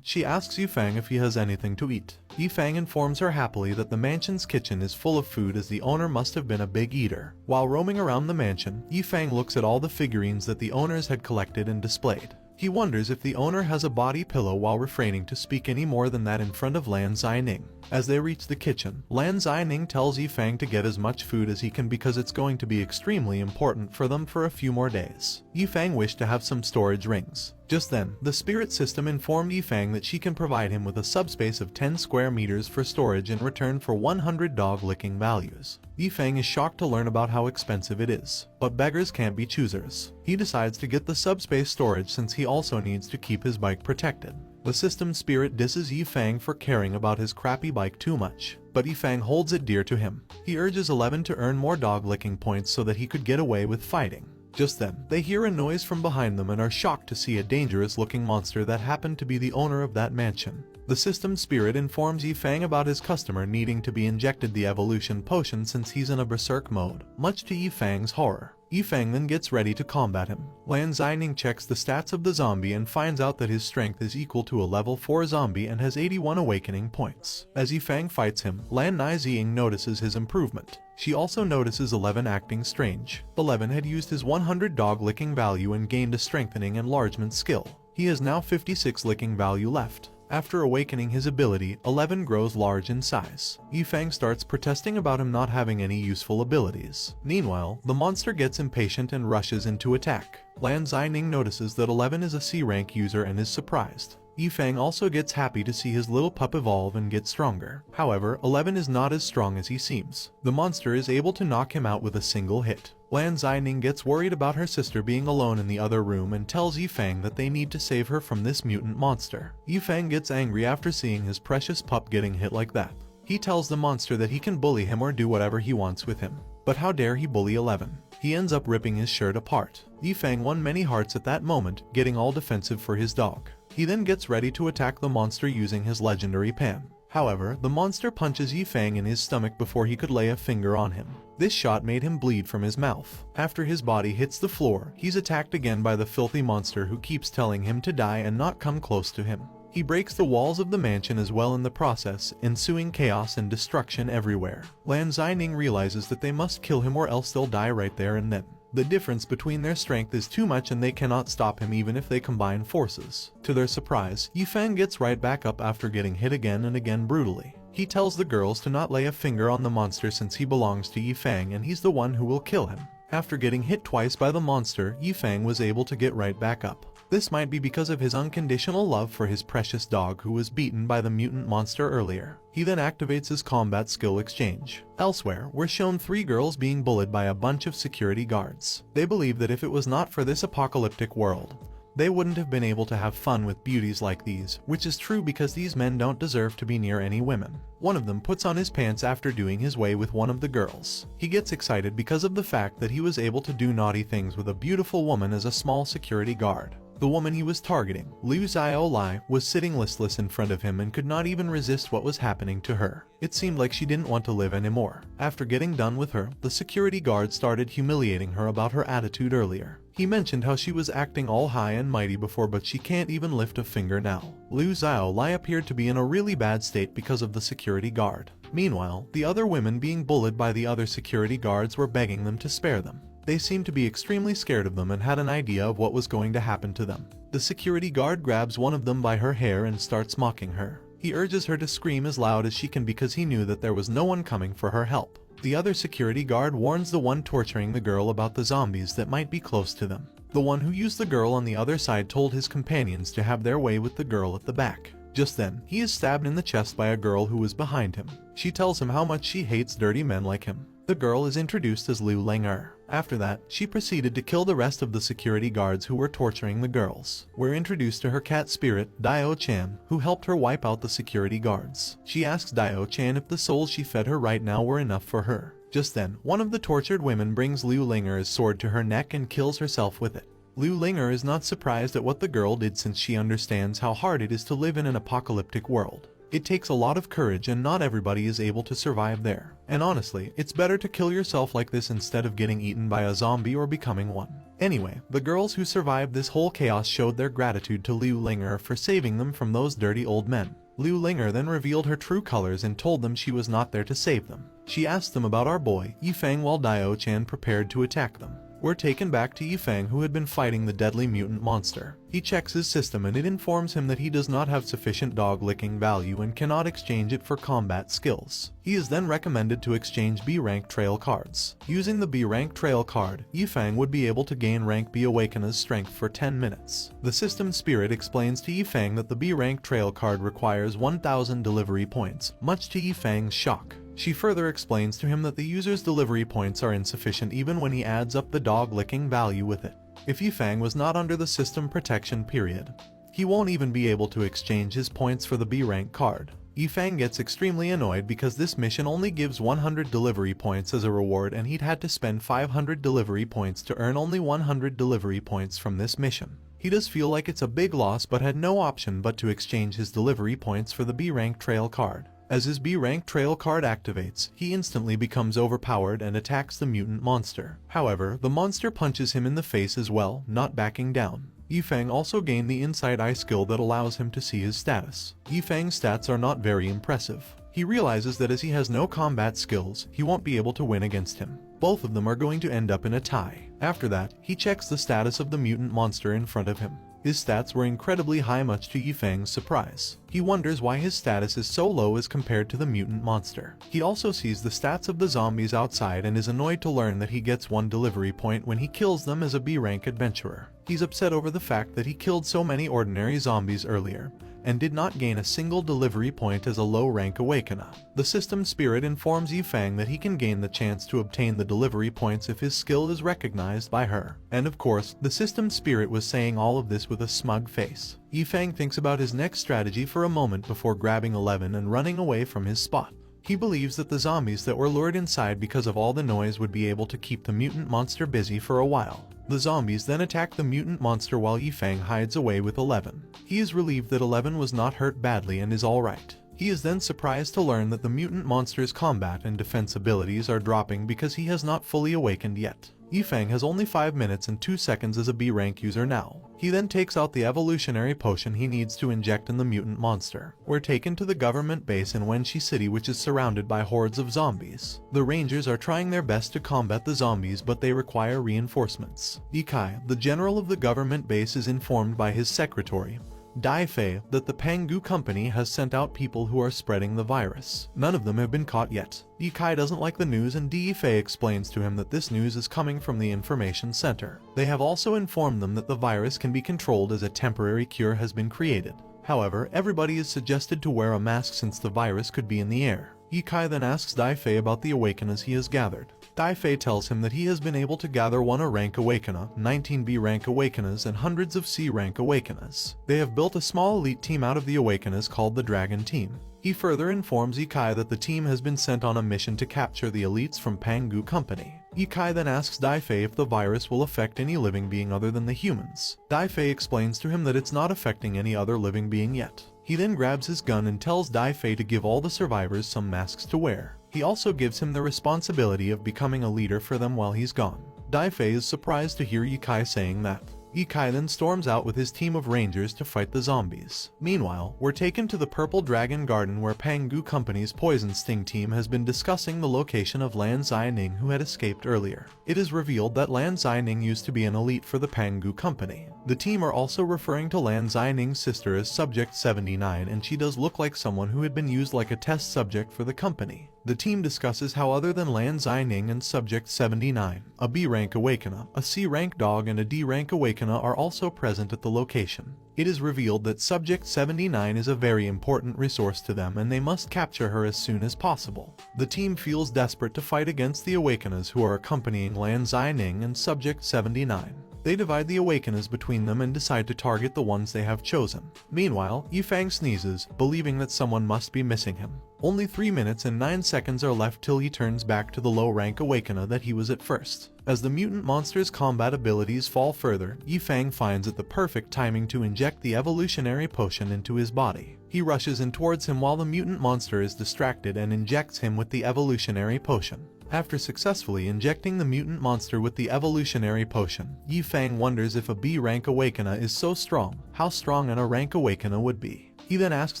she asks Yifeng if he has anything to eat. Yifeng informs her happily that the mansion's kitchen is full of food as the owner must have been a big eater. While roaming around the mansion, Yifeng looks at all the figurines that the owners had collected and displayed. He wonders if the owner has a body pillow while refraining to speak any more than that in front of Lan Xining. As they reach the kitchen, Lan Xining tells Yifeng to get as much food as he can because it's going to be extremely important for them for a few more days. Yifeng wished to have some storage rings. Just then, the spirit system informed Yifeng that she can provide him with a subspace of 10 square meters for storage in return for 100 dog-licking values. Yifeng is shocked to learn about how expensive it is, but beggars can't be choosers. He decides to get the subspace storage since he also needs to keep his bike protected. The system spirit disses Yifeng for caring about his crappy bike too much, but Yifeng holds it dear to him. He urges 11 to earn more dog-licking points so that he could get away with fighting. Just then, they hear a noise from behind them and are shocked to see a dangerous-looking monster that happened to be the owner of that mansion. The system spirit informs Yifeng about his customer needing to be injected the evolution potion since he's in a berserk mode, much to Yifeng's horror. Yifeng then gets ready to combat him. Lan Xining checks the stats of the zombie and finds out that his strength is equal to a level 4 zombie and has 81 awakening points. As Yifeng fights him, Lan Nizing notices his improvement. She also notices 11 acting strange. 11 had used his 100 dog licking value and gained a strengthening enlargement skill. He has now 56 licking value left. After awakening his ability, 11 grows large in size. Yifeng starts protesting about him not having any useful abilities. Meanwhile, the monster gets impatient and rushes into attack. Lan Xining notices that 11 is a C-rank user and is surprised. Yifeng also gets happy to see his little pup evolve and get stronger. However, 11 is not as strong as he seems. The monster is able to knock him out with a single hit. Lan Xining gets worried about her sister being alone in the other room and tells Yifeng that they need to save her from this mutant monster. Yifeng gets angry after seeing his precious pup getting hit like that. He tells the monster that he can bully him or do whatever he wants with him. But how dare he bully 11? He ends up ripping his shirt apart. Yifeng won many hearts at that moment, getting all defensive for his dog. He then gets ready to attack the monster using his legendary pan. However, the monster punches Yifeng in his stomach before he could lay a finger on him. This shot made him bleed from his mouth. After his body hits the floor, he's attacked again by the filthy monster who keeps telling him to die and not come close to him. He breaks the walls of the mansion as well in the process, ensuing chaos and destruction everywhere. Lan Xining realizes that they must kill him or else they'll die right there and then. The difference between their strength is too much and they cannot stop him even if they combine forces. To their surprise, Yifeng gets right back up after getting hit again and again brutally. He tells the girls to not lay a finger on the monster since he belongs to Yifeng and he's the one who will kill him. After getting hit twice by the monster, Yifeng was able to get right back up. This might be because of his unconditional love for his precious dog who was beaten by the mutant monster earlier. He then activates his combat skill exchange. Elsewhere, we're shown 3 girls being bullied by a bunch of security guards. They believe that if it was not for this apocalyptic world, they wouldn't have been able to have fun with beauties like these, which is true because these men don't deserve to be near any women. One of them puts on his pants after doing his way with one of the girls. He gets excited because of the fact that he was able to do naughty things with a beautiful woman as a small security guard. The woman he was targeting, Liu Xiaolai, was sitting listless in front of him and could not even resist what was happening to her. It seemed like she didn't want to live anymore. After getting done with her, the security guard started humiliating her about her attitude earlier. He mentioned how she was acting all high and mighty before but she can't even lift a finger now. Liu Xiaolai appeared to be in a really bad state because of the security guard. Meanwhile, the other women being bullied by the other security guards were begging them to spare them. They seemed to be extremely scared of them and had an idea of what was going to happen to them. The security guard grabs one of them by her hair and starts mocking her. He urges her to scream as loud as she can because he knew that there was no one coming for her help. The other security guard warns the one torturing the girl about the zombies that might be close to them. The one who used the girl on the other side told his companions to have their way with the girl at the back. Just then, he is stabbed in the chest by a girl who was behind him. She tells him how much she hates dirty men like him. The girl is introduced as Liu Ling'er. After that, she proceeded to kill the rest of the security guards who were torturing the girls. We're introduced to her cat spirit, Dio-chan, who helped her wipe out the security guards. She asks Dio-chan if the souls she fed her right now were enough for her. Just then, one of the tortured women brings Liu Ling'er's sword to her neck and kills herself with it. Liu Ling'er is not surprised at what the girl did since she understands how hard it is to live in an apocalyptic world. It takes a lot of courage and not everybody is able to survive there. And honestly, it's better to kill yourself like this instead of getting eaten by a zombie or becoming one. Anyway, the girls who survived this whole chaos showed their gratitude to Liu Ling'er for saving them from those dirty old men. Liu Ling'er then revealed her true colors and told them she was not there to save them. She asked them about our boy, Yifeng, while Dio-chan prepared to attack them. We're taken back to Yifeng, who had been fighting the deadly mutant monster. He checks his system and it informs him that he does not have sufficient dog-licking value and cannot exchange it for combat skills. He is then recommended to exchange B-rank trail cards. Using the B-rank trail card, Yifeng would be able to gain rank B Awakena's strength for 10 minutes. The system spirit explains to Yifeng that the B-rank trail card requires 1,000 delivery points, much to Yifeng's shock. She further explains to him that the user's delivery points are insufficient even when he adds up the dog-licking value with it. If Yifeng was not under the system protection period, he won't even be able to exchange his points for the B-rank card. Yifeng gets extremely annoyed because this mission only gives 100 delivery points as a reward and he'd had to spend 500 delivery points to earn only 100 delivery points from this mission. He does feel like it's a big loss but had no option but to exchange his delivery points for the B-rank trail card. As his B-rank trail card activates, he instantly becomes overpowered and attacks the mutant monster. However, the monster punches him in the face as well, not backing down. Yifeng also gained the Inside Eye skill that allows him to see his status. Yifeng's stats are not very impressive. He realizes that as he has no combat skills, he won't be able to win against him. Both of them are going to end up in a tie. After that, he checks the status of the mutant monster in front of him. His stats were incredibly high, much to Yifeng's surprise. He wonders why his status is so low as compared to the mutant monster. He also sees the stats of the zombies outside and is annoyed to learn that he gets 1 delivery point when he kills them as a B-rank adventurer. He's upset over the fact that he killed so many ordinary zombies earlier, and did not gain a single delivery point as a low-rank Awakener. The system spirit informs Yifeng that he can gain the chance to obtain the delivery points if his skill is recognized by her. And of course, the system spirit was saying all of this with a smug face. Yifeng thinks about his next strategy for a moment before grabbing 11 and running away from his spot. He believes that the zombies that were lured inside because of all the noise would be able to keep the mutant monster busy for a while. The zombies then attack the mutant monster while Yifeng hides away with 11. He is relieved that 11 was not hurt badly and is alright. He is then surprised to learn that the mutant monster's combat and defense abilities are dropping because he has not fully awakened yet. Yifeng has only 5 minutes and 2 seconds as a B-rank user now. He then takes out the evolutionary potion he needs to inject in the mutant monster. We're taken to the government base in Wenxi City, which is surrounded by hordes of zombies. The rangers are trying their best to combat the zombies, but they require reinforcements. Yikai, the general of the government base, is informed by his secretary, Daifei, that the Pangu company has sent out people who are spreading the virus. None of them have been caught yet. Yikai doesn't like the news and Daifei explains to him that this news is coming from the information center. They have also informed them that the virus can be controlled as a temporary cure has been created. However, everybody is suggested to wear a mask since the virus could be in the air. Yikai then asks Daifei about the Awakeners he has gathered. Daifei tells him that he has been able to gather 1 A-rank Awakener, 19 B-rank Awakeners, and hundreds of C-rank Awakeners. They have built a small elite team out of the Awakeners called the Dragon Team. He further informs Yikai that the team has been sent on a mission to capture the elites from Pangu Company. Yikai then asks Daifei if the virus will affect any living being other than the humans. Daifei explains to him that it's not affecting any other living being yet. He then grabs his gun and tells Daifei to give all the survivors some masks to wear. He also gives him the responsibility of becoming a leader for them while he's gone. Daifei is surprised to hear Yikai saying that. Yikai then storms out with his team of rangers to fight the zombies. Meanwhile, we're taken to the Purple Dragon Garden where Pangu Company's Poison Sting team has been discussing the location of Lan Xining, who had escaped earlier. It is revealed that Lan Xining used to be an elite for the Pangu Company. The team are also referring to Lan Xining's sister as Subject 79, and she does look like someone who had been used like a test subject for the company. The team discusses how other than Lan Xining and Subject 79, a B-rank Awakener, a C-rank dog and a D-rank Awakener are also present at the location. It is revealed that Subject 79 is a very important resource to them and they must capture her as soon as possible. The team feels desperate to fight against the Awakeners who are accompanying Lan Zining and Subject 79. They divide the Awakeners between them and decide to target the ones they have chosen. Meanwhile, Yifeng sneezes, believing that someone must be missing him. Only 3 minutes and 9 seconds are left till he turns back to the low-rank Awakener that he was at first. As the mutant monster's combat abilities fall further, Yifeng finds it the perfect timing to inject the evolutionary potion into his body. He rushes in towards him while the mutant monster is distracted and injects him with the evolutionary potion. After successfully injecting the mutant monster with the evolutionary potion, Yifeng wonders if a B-rank Awakener is so strong, how strong an A-rank Awakener would be. He then asks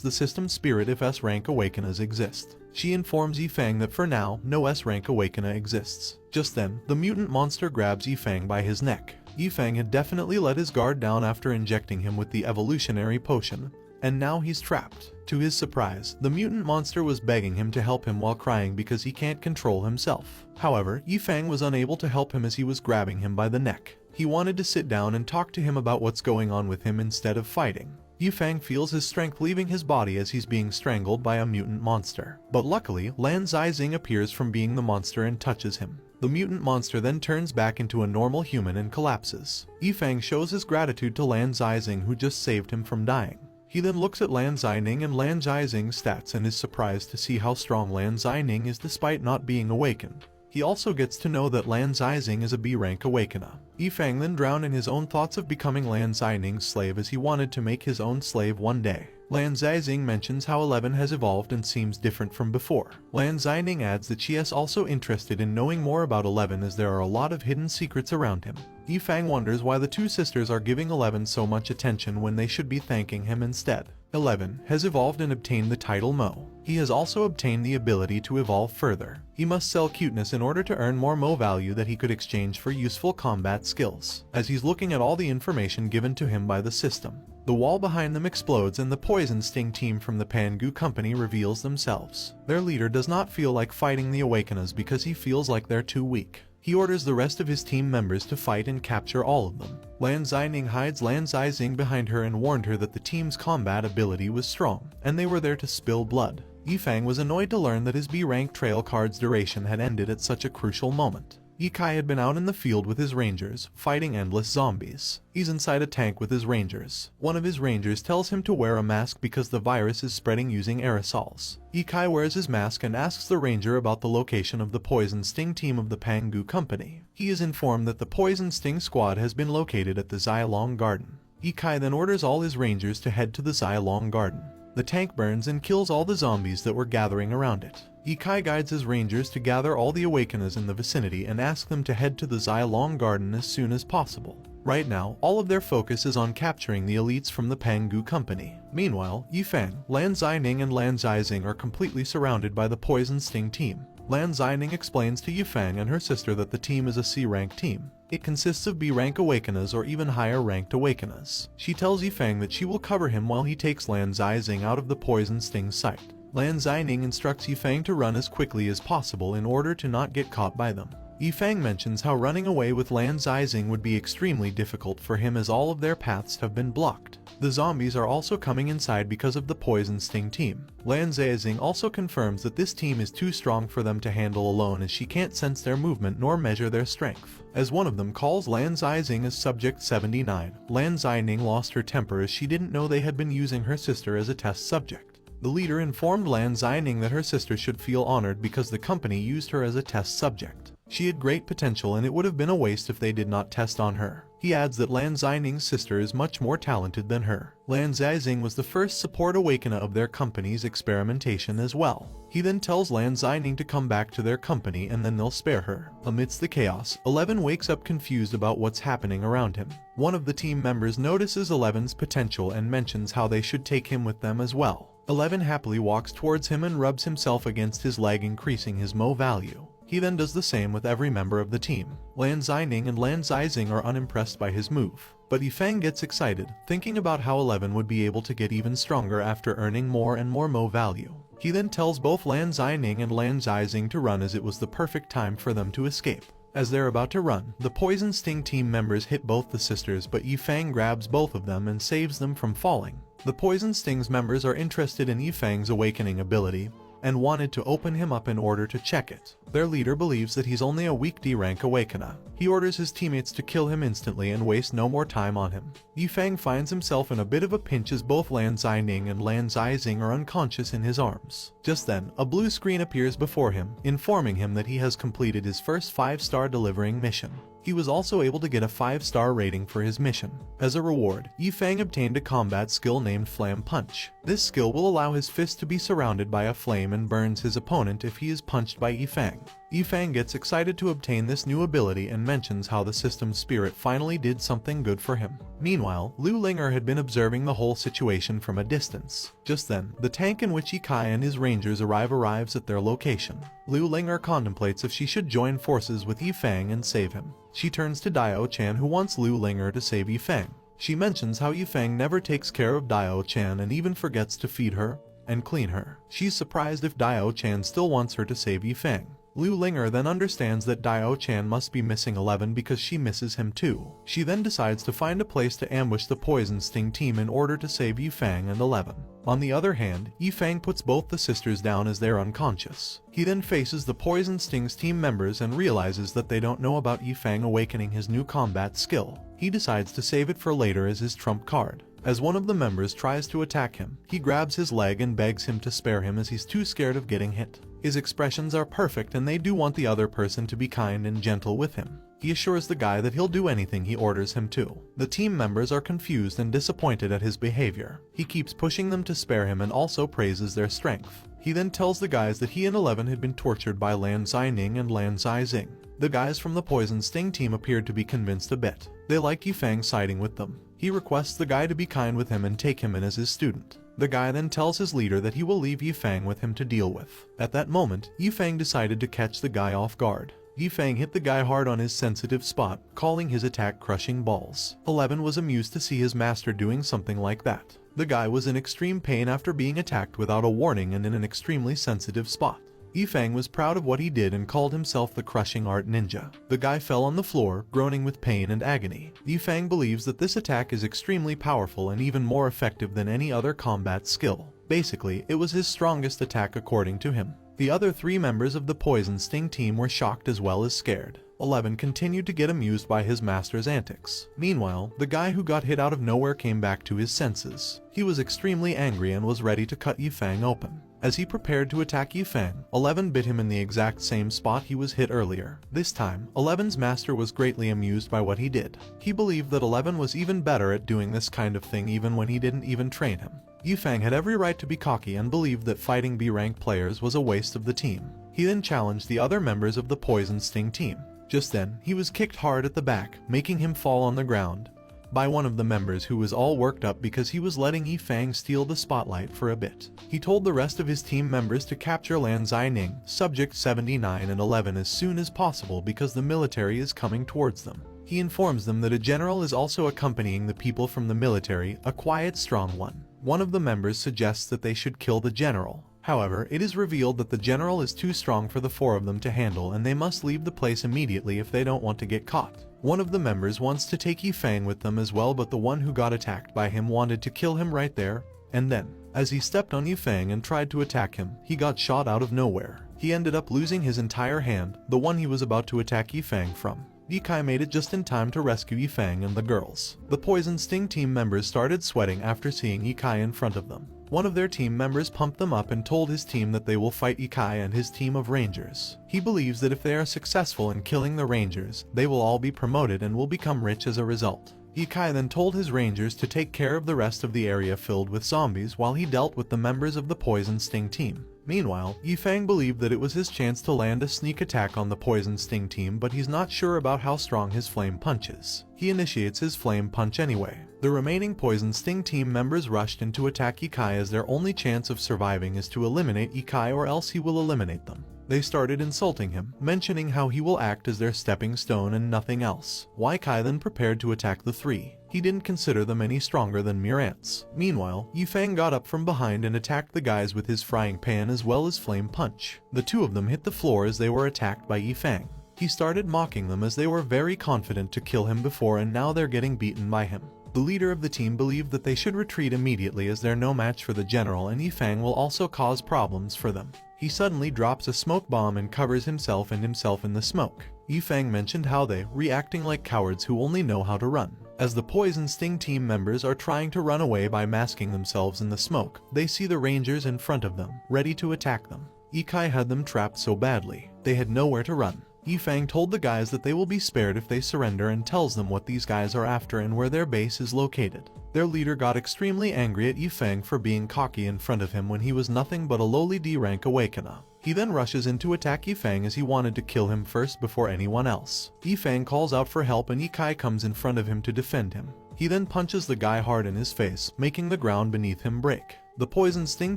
the system spirit if S-rank Awakeners exist. She informs Yifeng that for now, no S-rank Awakener exists. Just then, the mutant monster grabs Yifeng by his neck. Yifeng had definitely let his guard down after injecting him with the evolutionary potion, and now he's trapped. To his surprise, the mutant monster was begging him to help him while crying because he can't control himself. However, Yifeng was unable to help him as he was grabbing him by the neck. He wanted to sit down and talk to him about what's going on with him instead of fighting. Yifeng feels his strength leaving his body as he's being strangled by a mutant monster. But luckily, Lan Zizing appears from being the monster and touches him. The mutant monster then turns back into a normal human and collapses. Yifeng shows his gratitude to Lan Zizing who just saved him from dying. He then looks at Lan Zining and Lan Zizing's stats and is surprised to see how strong Lan Zining is despite not being awakened. He also gets to know that Lan Zizing is a B-rank Awakener. Yifeng then drowned in his own thoughts of becoming Lan Zining's slave as he wanted to make his own slave one day. Lan Zizing mentions how 11 has evolved and seems different from before. Lan Zining adds that she is also interested in knowing more about 11 as there are a lot of hidden secrets around him. Yifeng wonders why the two sisters are giving 11 so much attention when they should be thanking him instead. 11 has evolved and obtained the title Mo. He has also obtained the ability to evolve further. He must sell cuteness in order to earn more Mo value that he could exchange for useful combat skills. As he's looking at all the information given to him by the system, the wall behind them explodes and the Poison Sting team from the Pangu company reveals themselves. Their leader does not feel like fighting the Awakeners because he feels like they're too weak. He orders the rest of his team members to fight and capture all of them. Lan Zining hides Lan Zizing behind her and warned her that the team's combat ability was strong, and they were there to spill blood. Yifeng was annoyed to learn that his B-rank trail card's duration had ended at such a crucial moment. Yikai had been out in the field with his rangers, fighting endless zombies. He's inside a tank with his rangers. One of his rangers tells him to wear a mask because the virus is spreading using aerosols. Yikai wears his mask and asks the ranger about the location of the Poison Sting team of the Pangu company. He is informed that the Poison Sting squad has been located at the Xylong Garden. Yikai then orders all his rangers to head to the Xylong Garden. The tank burns and kills all the zombies that were gathering around it. Yikai guides his rangers to gather all the Awakeners in the vicinity and ask them to head to the Xylong Garden as soon as possible. Right now, all of their focus is on capturing the elites from the Pangu company. Meanwhile, Yifeng, Lan Zining and Lan Zizing are completely surrounded by the Poison Sting team. Lan Zining explains to Yifeng and her sister that the team is a C-rank team. It consists of B-rank Awakeners or even higher-ranked Awakeners. She tells Yifeng that she will cover him while he takes Lan Zizing out of the Poison Sting site. Lan Zining instructs Yifeng to run as quickly as possible in order to not get caught by them. Yifeng mentions how running away with Lan Zizing would be extremely difficult for him as all of their paths have been blocked. The zombies are also coming inside because of the Poison Sting team. Lan Zizing also confirms that this team is too strong for them to handle alone as she can't sense their movement nor measure their strength. As one of them calls Lan Zizing as Subject 79, Lan Zining lost her temper as she didn't know they had been using her sister as a test subject. The leader informed Lan Zining that her sister should feel honored because the company used her as a test subject. She had great potential and it would have been a waste if they did not test on her. He adds that Lan Zining's sister is much more talented than her. Lan Zizing was the first support Awakener of their company's experimentation as well. He then tells Lan Zining to come back to their company and then they'll spare her. Amidst the chaos, 11 wakes up confused about what's happening around him. One of the team members notices 11's potential and mentions how they should take him with them as well. 11 happily walks towards him and rubs himself against his leg, increasing his Mo value. He then does the same with every member of the team. Lan Zining and Lan Zizing are unimpressed by his move, but Yifeng gets excited, thinking about how 11 would be able to get even stronger after earning more and more Mo value. He then tells both Lan Zining and Lan Zizing to run as it was the perfect time for them to escape. As they're about to run, the Poison Sting team members hit both the sisters, but Yifang grabs both of them and saves them from falling. The Poison Sting's members are interested in Yifang's awakening ability and wanted to open him up in order to check it. Their leader believes that he's only a weak D-rank awakener. He orders his teammates to kill him instantly and waste no more time on him. Yifang finds himself in a bit of a pinch as both Lan Zining and Lan Zizing are unconscious in his arms. Just then, a blue screen appears before him, informing him that he has completed his first 5-star delivering mission. He was also able to get a 5-star rating for his mission. As a reward, Yifang obtained a combat skill named Flame Punch. This skill will allow his fist to be surrounded by a flame and burns his opponent if he is punched by Yifang. Yifang gets excited to obtain this new ability and mentions how the system's spirit finally did something good for him. Meanwhile, Liu Linger had been observing the whole situation from a distance. Just then, the tank in which Yikai and his rangers arrives at their location. Liu Linger contemplates if she should join forces with Yifang and save him. She turns to Dio-chan, who wants Liu Linger to save Yifang. She mentions how Yifang never takes care of Dio-chan and even forgets to feed her and clean her. She's surprised if Dio-chan still wants her to save Yifang. Liu Linger then understands that Dio-chan must be missing 11 because she misses him too. She then decides to find a place to ambush the Poison Sting team in order to save Yifang and 11. On the other hand, Yifang puts both the sisters down as they're unconscious. He then faces the Poison Sting's team members and realizes that they don't know about Yifang awakening his new combat skill. He decides to save it for later as his trump card. As one of the members tries to attack him, he grabs his leg and begs him to spare him as he's too scared of getting hit. His expressions are perfect and they do want the other person to be kind and gentle with him. He assures the guy that he'll do anything he orders him to. The team members are confused and disappointed at his behavior. He keeps pushing them to spare him and also praises their strength. He then tells the guys that he and 11 had been tortured by Lan Zining and Lan Zizing. The guys from the Poison Sting team appeared to be convinced a bit. They like Yifang siding with them. He requests the guy to be kind with him and take him in as his student. The guy then tells his leader that he will leave Yifang with him to deal with. At that moment, Yifang decided to catch the guy off guard. Yifang hit the guy hard on his sensitive spot, calling his attack crushing balls. 11 was amused to see his master doing something like that. The guy was in extreme pain after being attacked without a warning and in an extremely sensitive spot. Yifang was proud of what he did and called himself the Crushing Art Ninja. The guy fell on the floor, groaning with pain and agony. Yifang believes that this attack is extremely powerful and even more effective than any other combat skill. Basically, it was his strongest attack according to him. The other 3 members of the Poison Sting team were shocked as well as scared. 11 continued to get amused by his master's antics. Meanwhile, the guy who got hit out of nowhere came back to his senses. He was extremely angry and was ready to cut Yifang open. As he prepared to attack Yifang, 11 bit him in the exact same spot he was hit earlier. This time, 11's master was greatly amused by what he did. He believed that 11 was even better at doing this kind of thing even when he didn't even train him. Yifang had every right to be cocky and believed that fighting B-rank players was a waste of the team. He then challenged the other members of the Poison Sting team. Just then, he was kicked hard at the back, making him fall on the ground by one of the members who was all worked up because he was letting Yifang steal the spotlight for a bit. He told the rest of his team members to capture Lan Zining, Subject 79 and 11 as soon as possible because the military is coming towards them. He informs them that a general is also accompanying the people from the military, a quiet, strong one. One of the members suggests that they should kill the general. However, it is revealed that the general is too strong for the 4 of them to handle and they must leave the place immediately if they don't want to get caught. One of the members wants to take Yifang with them as well, but the one who got attacked by him wanted to kill him right there and then. As he stepped on Yifang and tried to attack him, he got shot out of nowhere. He ended up losing his entire hand, the one he was about to attack Yifang from. Yikai made it just in time to rescue Yifang and the girls. The Poison Sting team members started sweating after seeing Yikai in front of them. One of their team members pumped them up and told his team that they will fight Yikai and his team of rangers. He believes that if they are successful in killing the rangers, they will all be promoted and will become rich as a result. Yikai then told his rangers to take care of the rest of the area filled with zombies while he dealt with the members of the Poison Sting team. Meanwhile, Yifang believed that it was his chance to land a sneak attack on the Poison Sting team, but he's not sure about how strong his flame punch is. He initiates his flame punch anyway. The remaining Poison Sting team members rushed in to attack Yikai as their only chance of surviving is to eliminate Yikai or else he will eliminate them. They started insulting him, mentioning how he will act as their stepping stone and nothing else. Yikai then prepared to attack the 3. He didn't consider them any stronger than mere ants. Meanwhile, Yifang got up from behind and attacked the guys with his frying pan as well as flame punch. The 2 of them hit the floor as they were attacked by Yifang. He started mocking them as they were very confident to kill him before, and now they're getting beaten by him. The leader of the team believed that they should retreat immediately as they're no match for the general, and Yifang will also cause problems for them. He suddenly drops a smoke bomb and covers himself in the smoke. Yifang mentioned how they reacting like cowards who only know how to run. As the Poison Sting team members are trying to run away by masking themselves in the smoke, they see the Rangers in front of them, ready to attack them. Ikai had them trapped so badly, they had nowhere to run. Yifang told the guys that they will be spared if they surrender and tells them what these guys are after and where their base is located. Their leader got extremely angry at Yifang for being cocky in front of him when he was nothing but a lowly D-rank Awakener. He then rushes in to attack Yifang as he wanted to kill him first before anyone else. Yifang calls out for help and Ikai comes in front of him to defend him. He then punches the guy hard in his face, making the ground beneath him break. The Poison Sting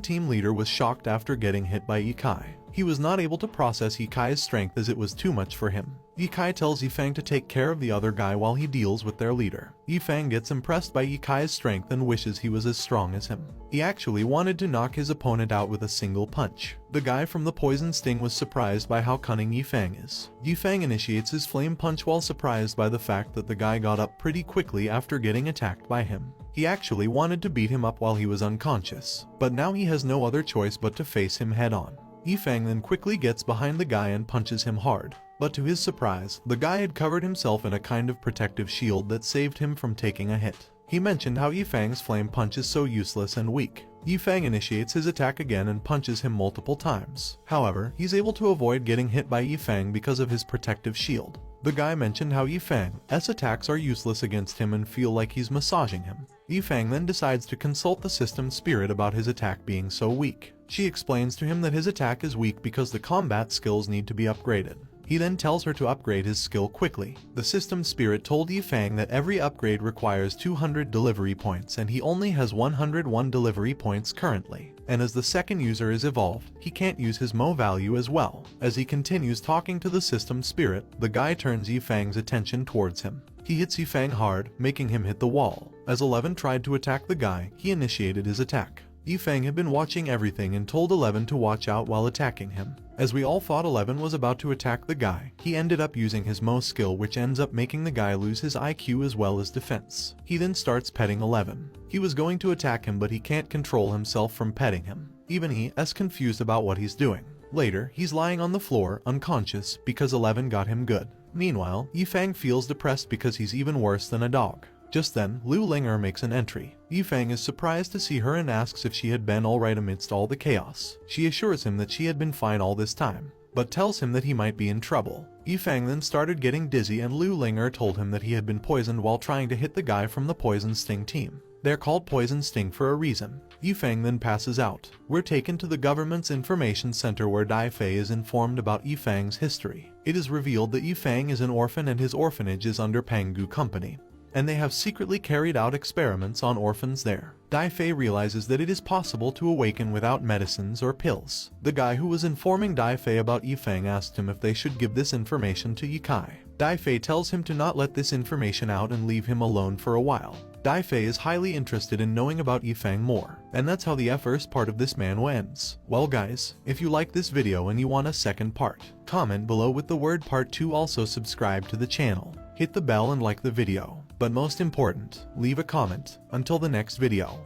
team leader was shocked after getting hit by Ikai. He was not able to process Ikai's strength as it was too much for him. Ikai tells Yifang to take care of the other guy while he deals with their leader. Yifang gets impressed by Ikai's strength and wishes he was as strong as him. He actually wanted to knock his opponent out with a single punch. The guy from the Poison Sting was surprised by how cunning Yifang is. Yifang initiates his flame punch while surprised by the fact that the guy got up pretty quickly after getting attacked by him. He actually wanted to beat him up while he was unconscious, but now he has no other choice but to face him head on. Yifang then quickly gets behind the guy and punches him hard, but to his surprise, the guy had covered himself in a kind of protective shield that saved him from taking a hit. He mentioned how Yifang's flame punch is so useless and weak. Yifang initiates his attack again and punches him multiple times. However, he's able to avoid getting hit by Yifang because of his protective shield. The guy mentioned how Yifang's attacks are useless against him and feel like he's massaging him. Yifang then decides to consult the system spirit about his attack being so weak. She explains to him that his attack is weak because the combat skills need to be upgraded. He then tells her to upgrade his skill quickly. The system spirit told Yifang that every upgrade requires 200 delivery points and he only has 101 delivery points currently. And as the second user is evolved, he can't use his Mo value as well. As he continues talking to the system spirit, the guy turns Yifang's attention towards him. He hits Yifang hard, making him hit the wall. As 11 tried to attack the guy, he initiated his attack. Yifang had been watching everything and told 11 to watch out while attacking him. As we all thought 11 was about to attack the guy, he ended up using his Mo skill, which ends up making the guy lose his IQ as well as defense. He then starts petting 11. He was going to attack him, but he can't control himself from petting him. Even he is confused about what he's doing. Later, he's lying on the floor, unconscious, because 11 got him good. Meanwhile, Yifang feels depressed because he's even worse than a dog. Just then, Lu Linger makes an entry. Yifang is surprised to see her and asks if she had been alright amidst all the chaos. She assures him that she had been fine all this time, but tells him that he might be in trouble. Yifang then started getting dizzy and Lu Linger told him that he had been poisoned while trying to hit the guy from the Poison Sting team. They're called Poison Sting for a reason. Yifang then passes out. We're taken to the government's information center where Dai Fei is informed about Yifang's history. It is revealed that Yifang is an orphan and his orphanage is under Pangu Company, and they have secretly carried out experiments on orphans there. Dai Fei realizes that it is possible to awaken without medicines or pills. The guy who was informing Dai Fei about Yifang asked him if they should give this information to Yikai. Dai Fei tells him to not let this information out and leave him alone for a while. Dai Fei is highly interested in knowing about Yifang more, and that's how the first part of this manhwa ends. Well guys, if you like this video and you want a second part, comment below with the word part 2. Also subscribe to the channel, hit the bell and like the video. But most important, leave a comment. Until the next video.